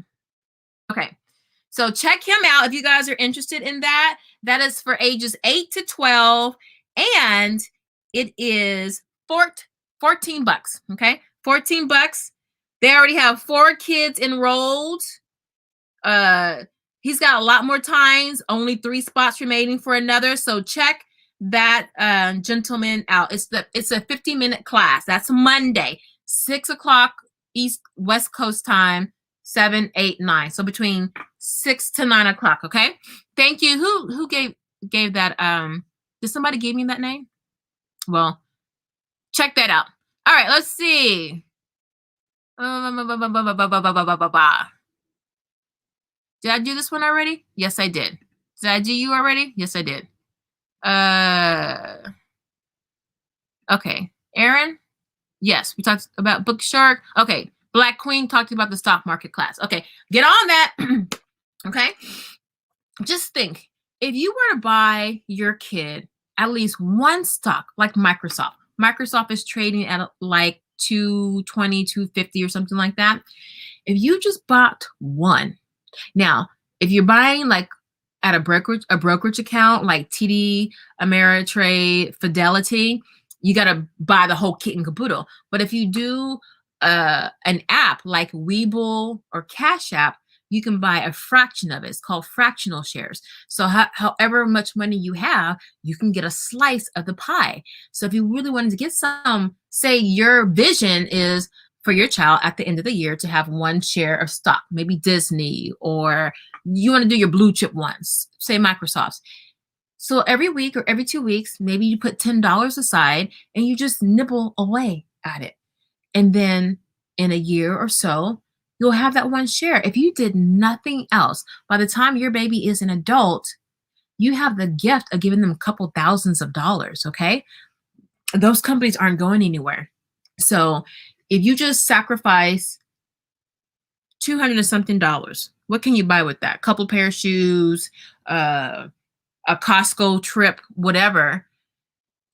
Okay. So check him out if you guys are interested in that. That is for ages 8 to 12, and it is $14. Okay, $14. They already have 4 kids enrolled. He's got a lot more times, only 3 spots remaining for another. So check that gentleman out. It's a 50-minute class. That's Monday, 6 o'clock West Coast time, 7, 8, 9. So between 6 to 9 o'clock. Okay. Thank you. Who gave that? Did somebody give me that name? Well, check that out. All right. Let's see. Did I do this one already? Yes, I did. Did I do you already? Yes, I did. Okay. Aaron? Yes, we talked about Book Shark. Okay. Black Queen talked about the stock market class. Okay. Get on that. Okay. Just think, if you were to buy your kid at least one stock, like Microsoft. Microsoft is trading at like 220, 250 or something like that. If you just bought one. Now, if you're buying like at a brokerage account like TD, Ameritrade, Fidelity, you got to buy the whole kit and caboodle. But if you do an app like Webull or Cash App, you can buy a fraction of it. It's called fractional shares. So however much money you have, you can get a slice of the pie. So if you really wanted to get some, say your vision is for your child at the end of the year to have one share of stock, maybe Disney, or you want to do your blue chip ones, say Microsoft's. So every week or every 2 weeks, maybe you put $10 aside and you just nibble away at it. And then in a year or so, you'll have that one share. If you did nothing else, by the time your baby is an adult, you have the gift of giving them a couple thousands of dollars, okay? Those companies aren't going anywhere. So if you just sacrifice $200 and something, what can you buy with that? Couple pair of shoes, a Costco trip, whatever.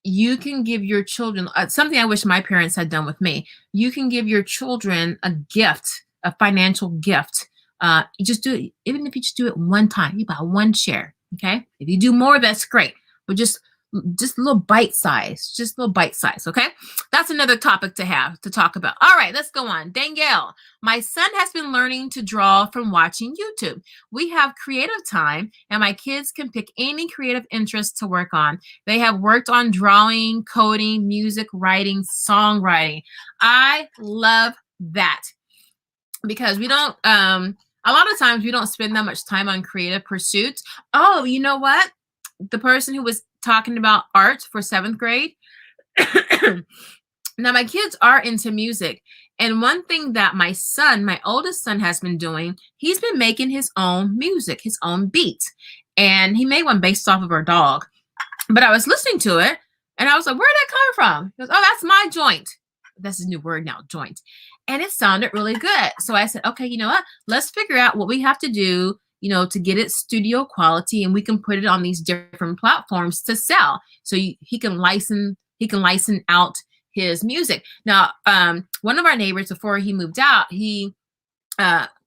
You can give your children something I wish my parents had done with me. You can give your children a gift, a financial gift. You just do it, even if you just do it one time, you buy one share. Okay. If you do more, that's great. But just a little bite size, okay? That's another topic to talk about. All right, let's go on. Danielle, my son has been learning to draw from watching YouTube. We have creative time, and my kids can pick any creative interest to work on. They have worked on drawing, coding, music, writing, songwriting. I love that because we don't, a lot of times we don't spend that much time on creative pursuits. Oh, you know what? The person who was talking about art for 7th grade. Now, my kids are into music. And one thing that my oldest son has been doing, he's been making his own music, his own beats. And he made one based off of our dog. But I was listening to it and I was like, where'd that come from? He goes, oh, that's my joint. That's his new word now, joint. And it sounded really good. So I said, okay, you know what? Let's figure out what we have to do, to get it studio quality, and we can put it on these different platforms to sell. So he can license out his music. Now, one of our neighbors, before he moved out, he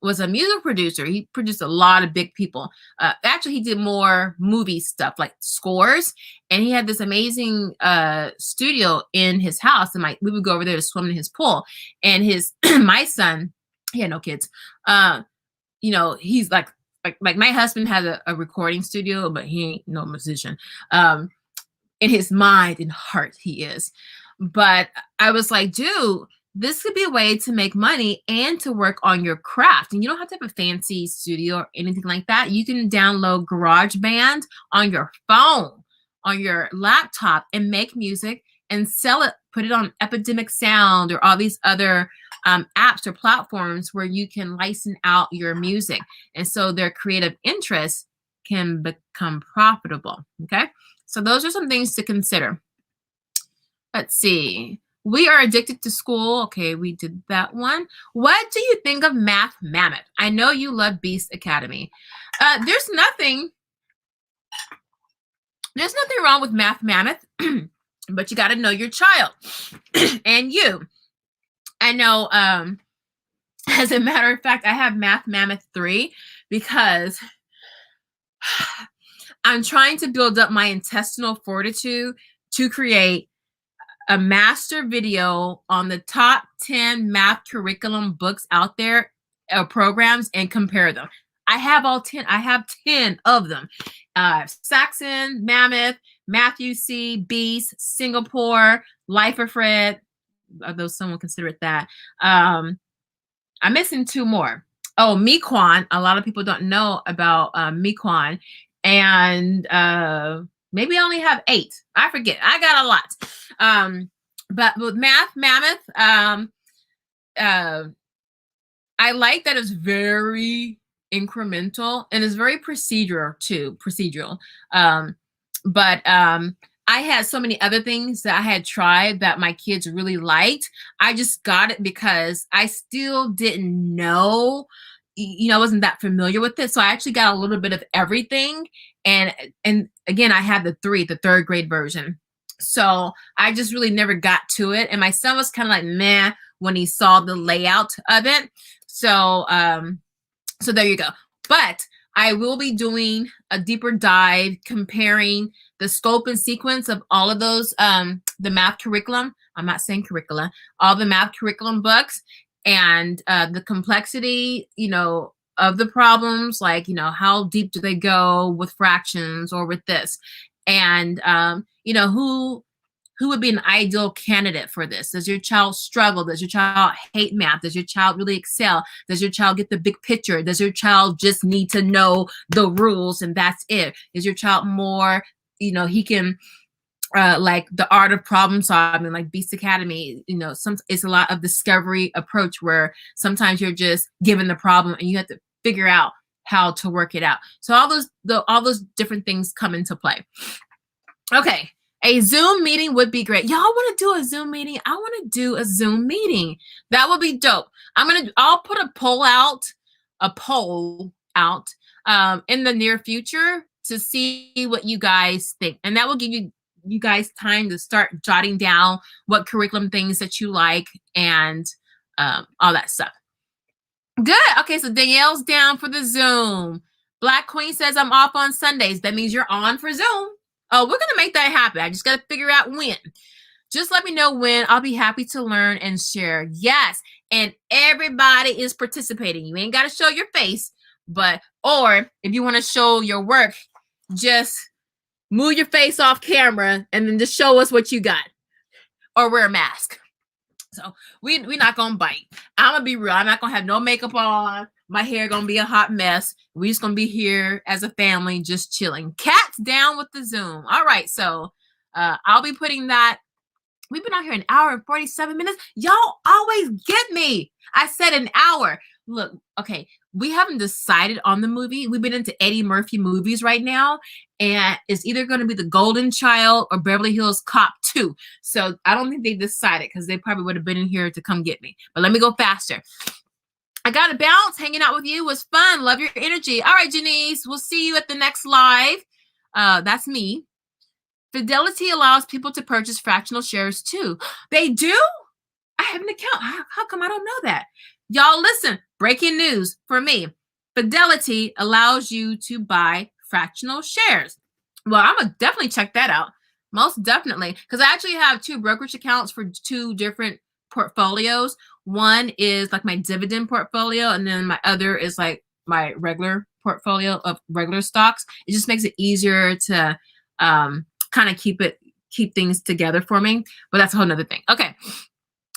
was a music producer. He produced a lot of big people. Actually, he did more movie stuff like scores, and he had this amazing studio in his house. And we would go over there to swim in his pool. And my son, he had no kids. He's like my husband has a recording studio, but he ain't no musician. In his mind and heart, he is. But I was like, dude, this could be a way to make money and to work on your craft. And you don't have to have a fancy studio or anything like that. You can download GarageBand on your phone, on your laptop, and make music and sell it, put it on Epidemic Sound or all these other apps or platforms where you can license out your music. And so their creative interests can become profitable. Okay. So those are some things to consider. Let's see. We are addicted to school. Okay, we did that one. What do you think of Math Mammoth? I know you love Beast Academy. There's nothing wrong with Math Mammoth, but you got to know your child and you. I know, as a matter of fact, I have Math Mammoth 3 because I'm trying to build up my intestinal fortitude to create a master video on the top 10 math curriculum books out there, programs, and compare them. I have all 10. I have 10 of them. Saxon, Mammoth, Matthew C., Beast, Singapore, Life of Fred, although someone consider it that. I'm missing 2 more. Oh, Mequon. A lot of people don't know about Mequon. And maybe I only have 8. I forget. I got a lot. But with Math Mammoth, I like that it's very incremental and it's very procedural. But I had so many other things that I had tried that my kids really liked. I just got it because I still didn't know, I wasn't that familiar with it. So I actually got a little bit of everything. And again, I had the 3rd grade version. So I just really never got to it. And my son was kind of like, meh, when he saw the layout of it. So, so there you go. But I will be doing a deeper dive comparing the scope and sequence of all of those, the math curriculum. I'm not saying curricula, all the math curriculum books, and the complexity, of the problems, like, how deep do they go with fractions or with this? And, who would be an ideal candidate for this? Does your child struggle? Does your child hate math? Does your child really excel? Does your child get the big picture? Does your child just need to know the rules and that's it? Is your child more, he can, like the art of problem solving, like Beast Academy, it's a lot of discovery approach where sometimes you're just given the problem and you have to figure out how to work it out. So all those different things come into play. Okay. A Zoom meeting would be great. Y'all want to do a Zoom meeting? I want to do a Zoom meeting. That would be dope. I'll put a poll out in the near future to see what you guys think. And that will give you guys time to start jotting down what curriculum things that you like and all that stuff. Good. Okay, so Danielle's down for the Zoom. Black Queen says I'm off on Sundays. That means you're on for Zoom. Oh, we're going to make that happen. I just got to figure out when. Just let me know when. I'll be happy to learn and share. Yes. And everybody is participating. You ain't got to show your face, or if you want to show your work, just move your face off camera and then just show us what you got, or wear a mask. So we're not going to bite. I'm going to be real. I'm not going to have no makeup on. My hair going to be a hot mess. We just going to be here as a family, just chilling. Cat's down with the Zoom. All right. So I'll be putting that. We've been out here an hour and 47 minutes. Y'all always get me. I said an hour. Look, okay. We haven't decided on the movie. We've been into Eddie Murphy movies right now. And it's either going to be The Golden Child or Beverly Hills Cop 2. So I don't think they decided because they probably would have been in here to come get me. But let me go faster. I got to bounce. Hanging out with you was fun. Love your energy. All right, Janice. We'll see you at the next live. That's me. Fidelity allows people to purchase fractional shares too. They do? I have an account. How come I don't know that? Y'all listen. Breaking news for me. Fidelity allows you to buy fractional shares. Well, I'm going to definitely check that out. Most definitely. Because I actually have 2 brokerage accounts for 2 different portfolios. One is like my dividend portfolio, and then my other is like my regular portfolio of regular stocks. It just makes it easier to kind of keep things together for me. But that's a whole nother thing. Okay.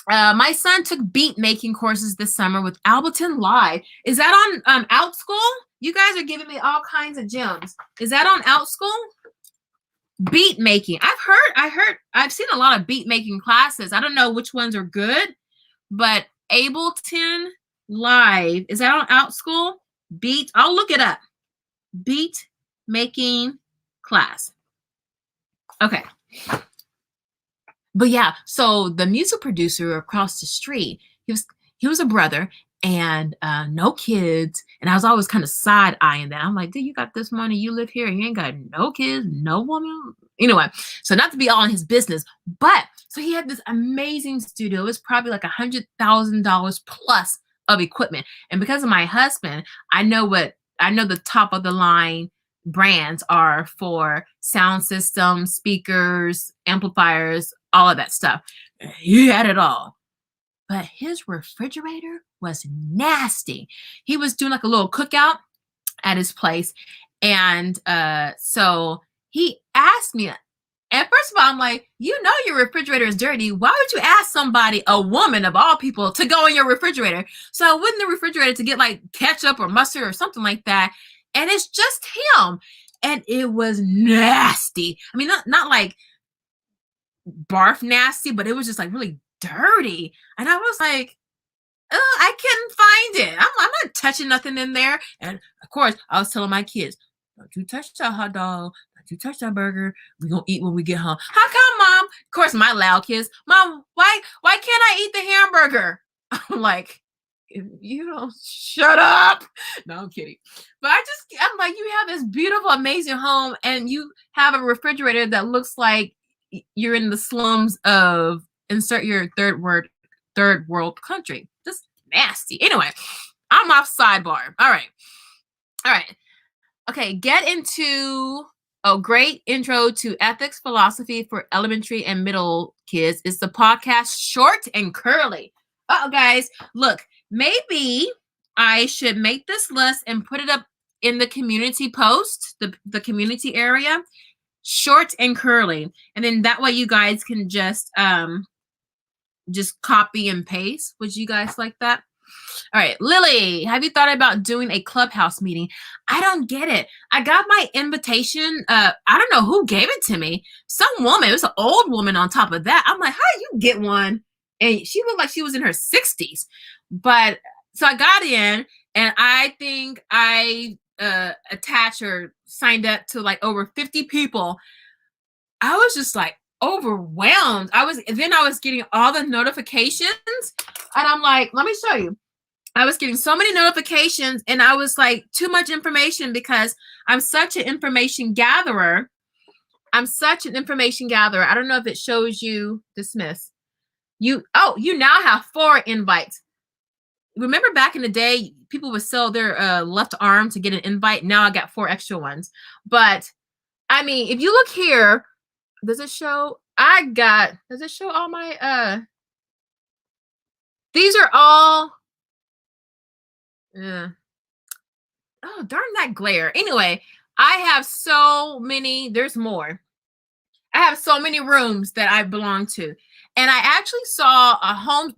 My son took beat making courses this summer with Alberton Live. Is that on Outschool? You guys are giving me all kinds of gems. Is that on Outschool? Beat making. I've seen a lot of beat making classes. I don't know which ones are good, but Ableton Live. Is that on Outschool? Beat. I'll look it up. Beat making class. Okay. But yeah, so the music producer across the street, he was a brother and no kids. And I was always kind of side-eyeing that. I'm like, dude, you got this money, you live here, and you ain't got no kids, no woman. Anyway, so not to be all in his business, but so he had this amazing studio. It was probably like $100,000 plus of equipment. And because of my husband, I know the top of the line brands are for sound systems, speakers, amplifiers, all of that stuff. He had it all. But his refrigerator was nasty. He was doing like a little cookout at his place. And so he asked me, and first of all, I'm like, you know your refrigerator is dirty. Why would you ask somebody, a woman of all people, to go in your refrigerator? So I went in the refrigerator to get like ketchup or mustard or something like that. And it's just him. And it was nasty. I mean, not like barf nasty, but it was just like really dirty. And I was like, oh, I couldn't find it. I'm not touching nothing in there. And of course, I was telling my kids, don't you touch that hot dog. Don't you touch that burger. We're going to eat when we get home. How come, Mom? Of course, my loud kids, Mom, why can't I eat the hamburger? I'm like, if you don't shut up. No, I'm kidding. But I'm like, you have this beautiful, amazing home, and you have a refrigerator that looks like you're in the slums of insert your third world country. Just nasty. Anyway, I'm off sidebar. All right. Okay, get into a great intro to ethics philosophy for elementary and middle kids. It's the podcast Short and Curly. Guys, look, maybe I should make this list and put it up in the community post, the community area, Short and Curly. And then that way you guys can just copy and paste. Would you guys like that? All right, Lily, have you thought about doing a Clubhouse meeting? I don't get it. I got my invitation. I don't know who gave it to me. Some woman. It was an old woman on top of that. I'm like, how do you get one? And she looked like she was in her 60s. But so I got in, and I think I attached or signed up to like over 50 people. I was just like overwhelmed. I was getting all the notifications, and I'm like, let me show you. I was getting so many notifications, and I was like, too much information, because I'm such an information gatherer. I don't know if it shows you dismiss. You now have 4 invites. Remember back in the day, people would sell their left arm to get an invite. Now I got 4 extra ones. But I mean, if you look here, does it show all my these are all oh, darn that glare. Anyway, I have so many, there's more. I have so many rooms that I belong to. And I actually saw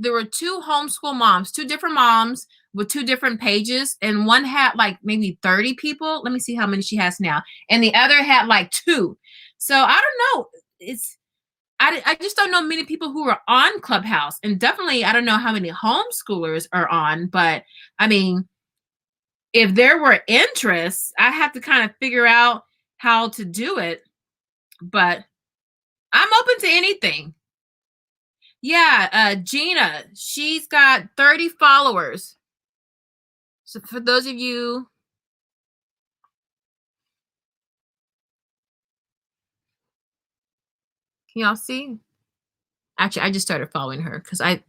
there were 2 homeschool moms, 2 different moms with 2 different pages. And one had like maybe 30 people. Let me see how many she has now. And the other had like 2. So I don't know. I just don't know many people who are on Clubhouse. And definitely, I don't know how many homeschoolers are on. But I mean, if there were interests, I have to kind of figure out how to do it. But I'm open to anything. Yeah, Gina, she's got 30 followers. So for those of you, can y'all see? Actually, I just started following her because I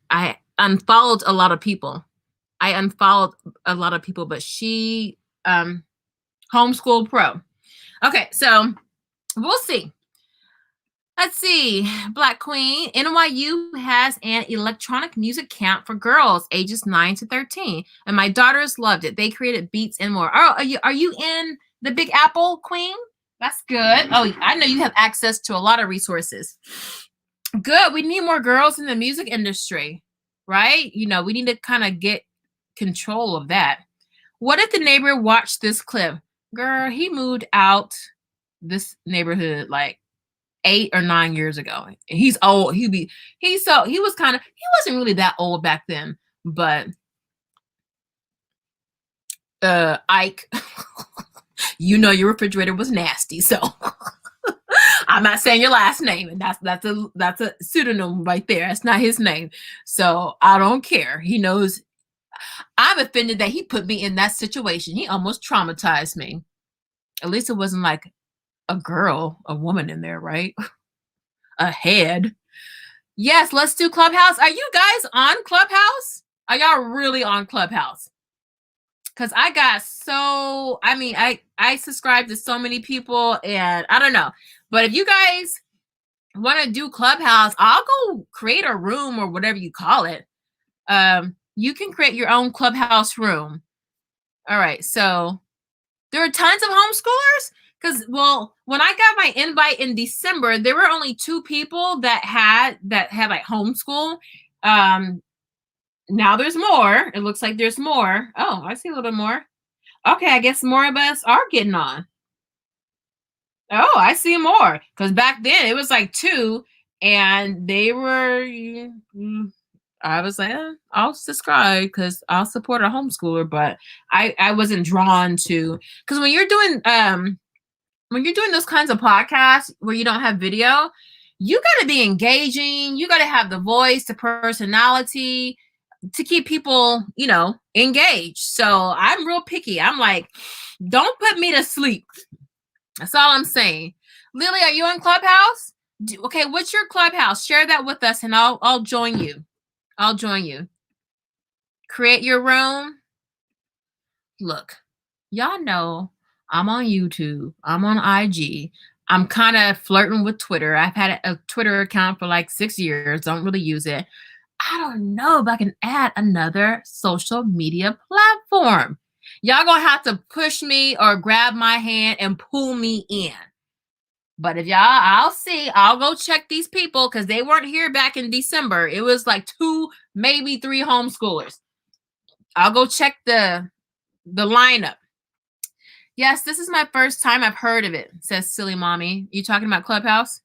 unfollowed a lot of people. But she Homeschool Pro. Okay, so we'll see. Let's see. Black Queen, NYU has an electronic music camp for girls ages 9 to 13. And my daughters loved it. They created beats and more. Oh, are you in the Big Apple, Queen? That's good. Oh, I know you have access to a lot of resources. Good. We need more girls in the music industry, right? You know, we need to kind of get control of that. What if the neighbor watched this clip? Girl, he moved out this neighborhood like 8 or 9 years ago. He's old. He wasn't really that old back then, but Ike, you know your refrigerator was nasty, so I'm not saying your last name, and that's a pseudonym right there. That's not his name. So I don't care. He knows. I'm offended that he put me in that situation. He almost traumatized me. At least it wasn't like a woman in there, right? A head. Yes, let's do Clubhouse. Are you guys on Clubhouse? Are y'all really on Clubhouse? Because I subscribe to so many people, and I don't know. But if you guys want to do Clubhouse, I'll go create a room or whatever you call it. You can create your own Clubhouse room. All right, so there are tons of homeschoolers because, well, when I got my invite in December, there were only 2 people that had like homeschool. Now there's more. It looks like there's more. Oh, I see a little bit more. Okay, I guess more of us are getting on. Oh, I see more. Because back then it was like 2, and they were. I was like, I'll subscribe because I'll support a homeschooler, but I wasn't drawn to, because when you're doing those kinds of podcasts where you don't have video, you got to be engaging. You got to have the voice, the personality to keep people, engaged. So I'm real picky. I'm like, don't put me to sleep. That's all I'm saying. Lily, are you on Clubhouse? Okay, what's your Clubhouse? Share that with us, and I'll join you. I'll join you. Create your room. Look, y'all know I'm on YouTube. I'm on IG. I'm kind of flirting with Twitter. I've had a Twitter account for like 6 years. Don't really use it. I don't know if I can add another social media platform. Y'all gonna have to push me or grab my hand and pull me in. But if I'll see. I'll go check these people because they weren't here back in December. It was like 2, maybe 3 homeschoolers. I'll go check the lineup. Yes, this is my first time I've heard of it, says Silly Mommy. You talking about Clubhouse?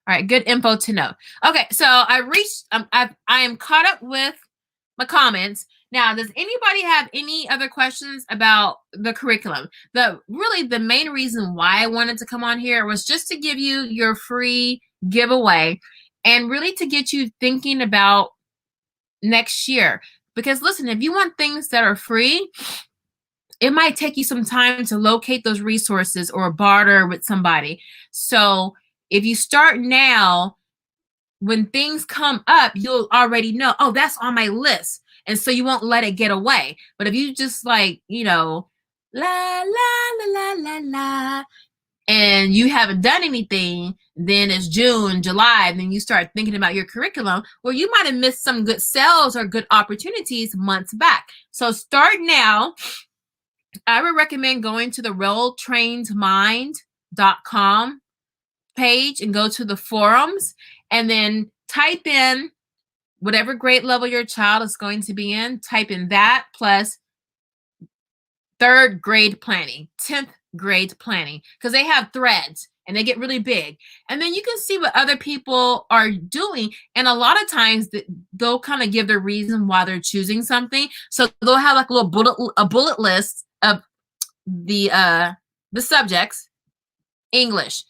All right, good info to know. Okay, so I am caught up with my comments. Now, does anybody have any other questions about the curriculum? The main reason why I wanted to come on here was just to give you your free giveaway and really to get you thinking about next year. Because listen, if you want things that are free, it might take you some time to locate those resources or barter with somebody. So if you start now, when things come up, you'll already know, oh, that's on my list. And so you won't let it get away. But if you just like, la, la, la, la, la, la, and you haven't done anything, then it's June, July, and then you start thinking about your curriculum, well, you might have missed some good sales or good opportunities months back. So start now. I would recommend going to the welltrainedmind.com page and go to the forums and then type in whatever grade level your child is going to be in. Type in that plus 3rd grade planning, 10th grade planning, because they have threads and they get really big. And then you can see what other people are doing. And a lot of times they'll kind of give their reason why they're choosing something. So they'll have like a bullet list of the subjects: English,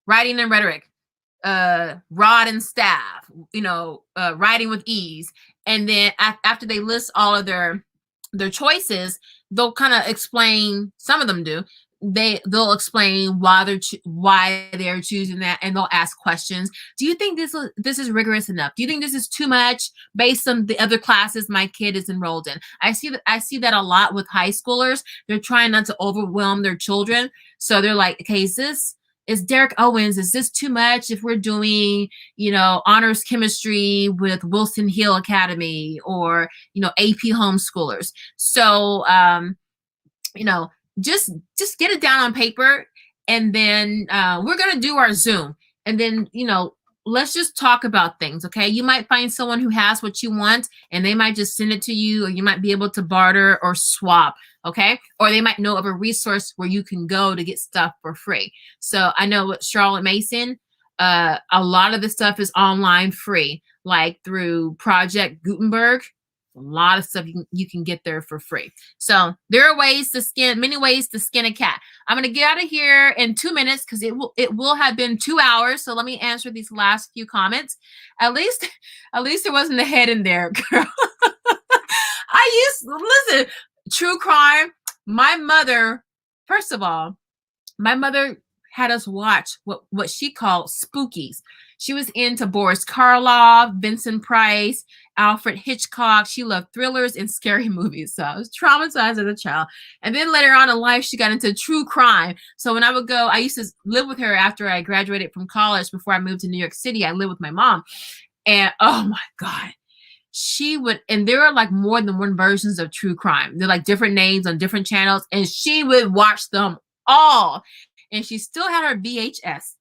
writing and rhetoric, rod and staff, writing with ease. And then after they list all of their choices, they'll kind of explain, some of them do, they'll explain why they're choosing that, and they'll ask questions. Do you think this is rigorous enough? Do you think this is too much based on the other classes my kid is enrolled in? I see that a lot with high schoolers. They're trying not to overwhelm their children, so they're like, okay, is Derek Owens, is this too much if we're doing, honors chemistry with Wilson Hill Academy or, AP homeschoolers? So, just get it down on paper, and then we're going to do our Zoom, and then, let's just talk about things. Okay. You might find someone who has what you want, and they might just send it to you, or you might be able to barter or swap. Okay. Or they might know of a resource where you can go to get stuff for free. So I know with Charlotte Mason, a lot of the stuff is online free, like through Project Gutenberg. A lot of stuff you can get there for free. So there are many ways to skin a cat. I'm going to get out of here in 2 minutes because it will have been 2 hours. So let me answer these last few comments. At least there wasn't a head in there, girl. Listen, true crime. My mother, first of all, had us watch what she called spookies. She was into Boris Karloff, Vincent Price, Alfred Hitchcock. She loved thrillers and scary movies. So I was traumatized as a child. And then later on in life, she got into true crime. So when I would go, I used to live with her after I graduated from college. Before I moved to New York City, I lived with my mom. And oh my God, she would, and there are like more than one versions of true crime. They're like different names on different channels, and she would watch them all. And she still had her VHS,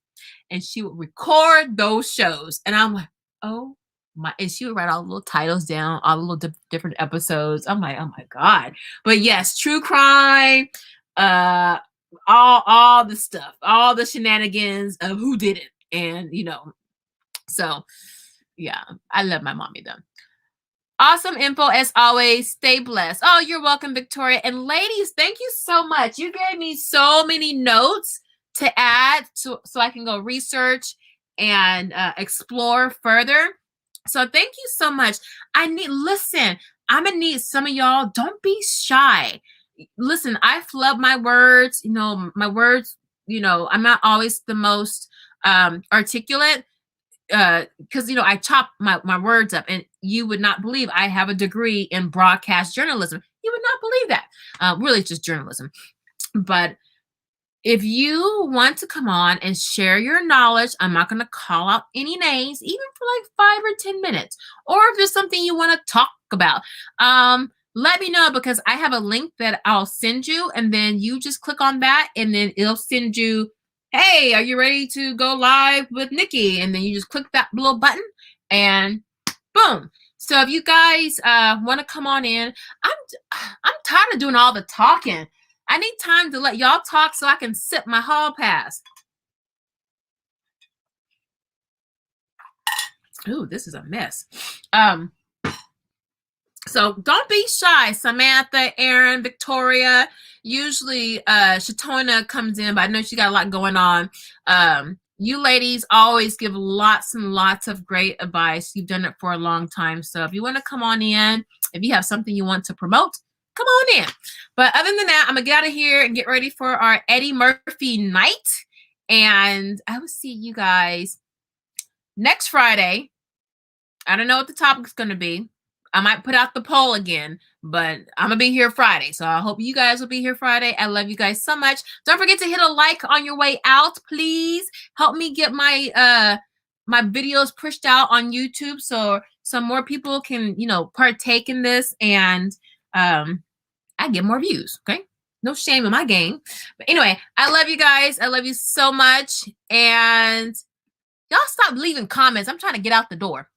and she would record those shows. And I'm like, oh my, and she would write all the little titles down, all the little different episodes. I'm like, oh my God. But yes, true crime, all the stuff, all the shenanigans of who did it. And, you know, so yeah, I love my mommy though. Awesome info as always. Stay blessed. Oh, you're welcome, Victoria. And ladies, thank you so much. You gave me so many notes to add so I can go research and explore further. So thank you so much. Listen, I'm gonna need some of y'all. Don't be shy. Listen, I flub my words. You know, my words, you know, I'm not always the most articulate. Because, you know, I chop my words up, and you would not believe I have a degree in broadcast journalism. You would not believe that. Really, it's just journalism. But if you want to come on and share your knowledge, I'm not going to call out any names, even for like 5 or 10 minutes. Or if there's something you want to talk about, let me know, because I have a link that I'll send you, and then you just click on that, and then it'll send you, hey, are you ready to go live with Niki? And then you just click that little button and boom. So if you guys want to come on in, I'm tired of doing all the talking. I need time to let y'all talk so I can sip my hall pass. Ooh, this is a mess. So don't be shy, Samantha, Aaron, Victoria. Usually Shatona comes in, but I know she got a lot going on. You ladies always give lots and lots of great advice. You've done it for a long time. So if you want to come on in, if you have something you want to promote, come on in. But other than that, I'm going to get out of here and get ready for our Eddie Murphy night. And I will see you guys next Friday. I don't know what the topic's going to be. I might put out the poll again, but I'm going to be here Friday. So I hope you guys will be here Friday. I love you guys so much. Don't forget to hit a like on your way out, please. Help me get my my videos pushed out on YouTube so some more people can, you know, partake in this, and I get more views, okay? No shame in my game. But anyway, I love you guys. I love you so much. And y'all stop leaving comments. I'm trying to get out the door.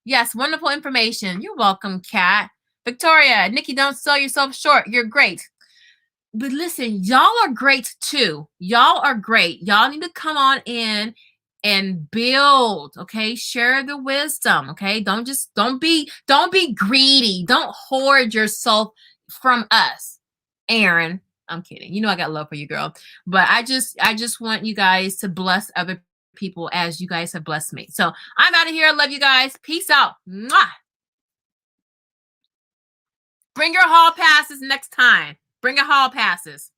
Yes, wonderful information. You're welcome, Kat. Victoria, Niki, don't sell yourself short. You're great. But listen, y'all are great too. Y'all are great. Y'all need to come on in and build, okay? Share the wisdom, okay? Don't be greedy. Don't hoard yourself from us. Aaron, I'm kidding. You know I got love for you, girl. But I just want you guys to bless other people as you guys have blessed me. So I'm out of here. I love you guys. Peace out. Mwah. Bring your hall passes next time. Bring your hall passes.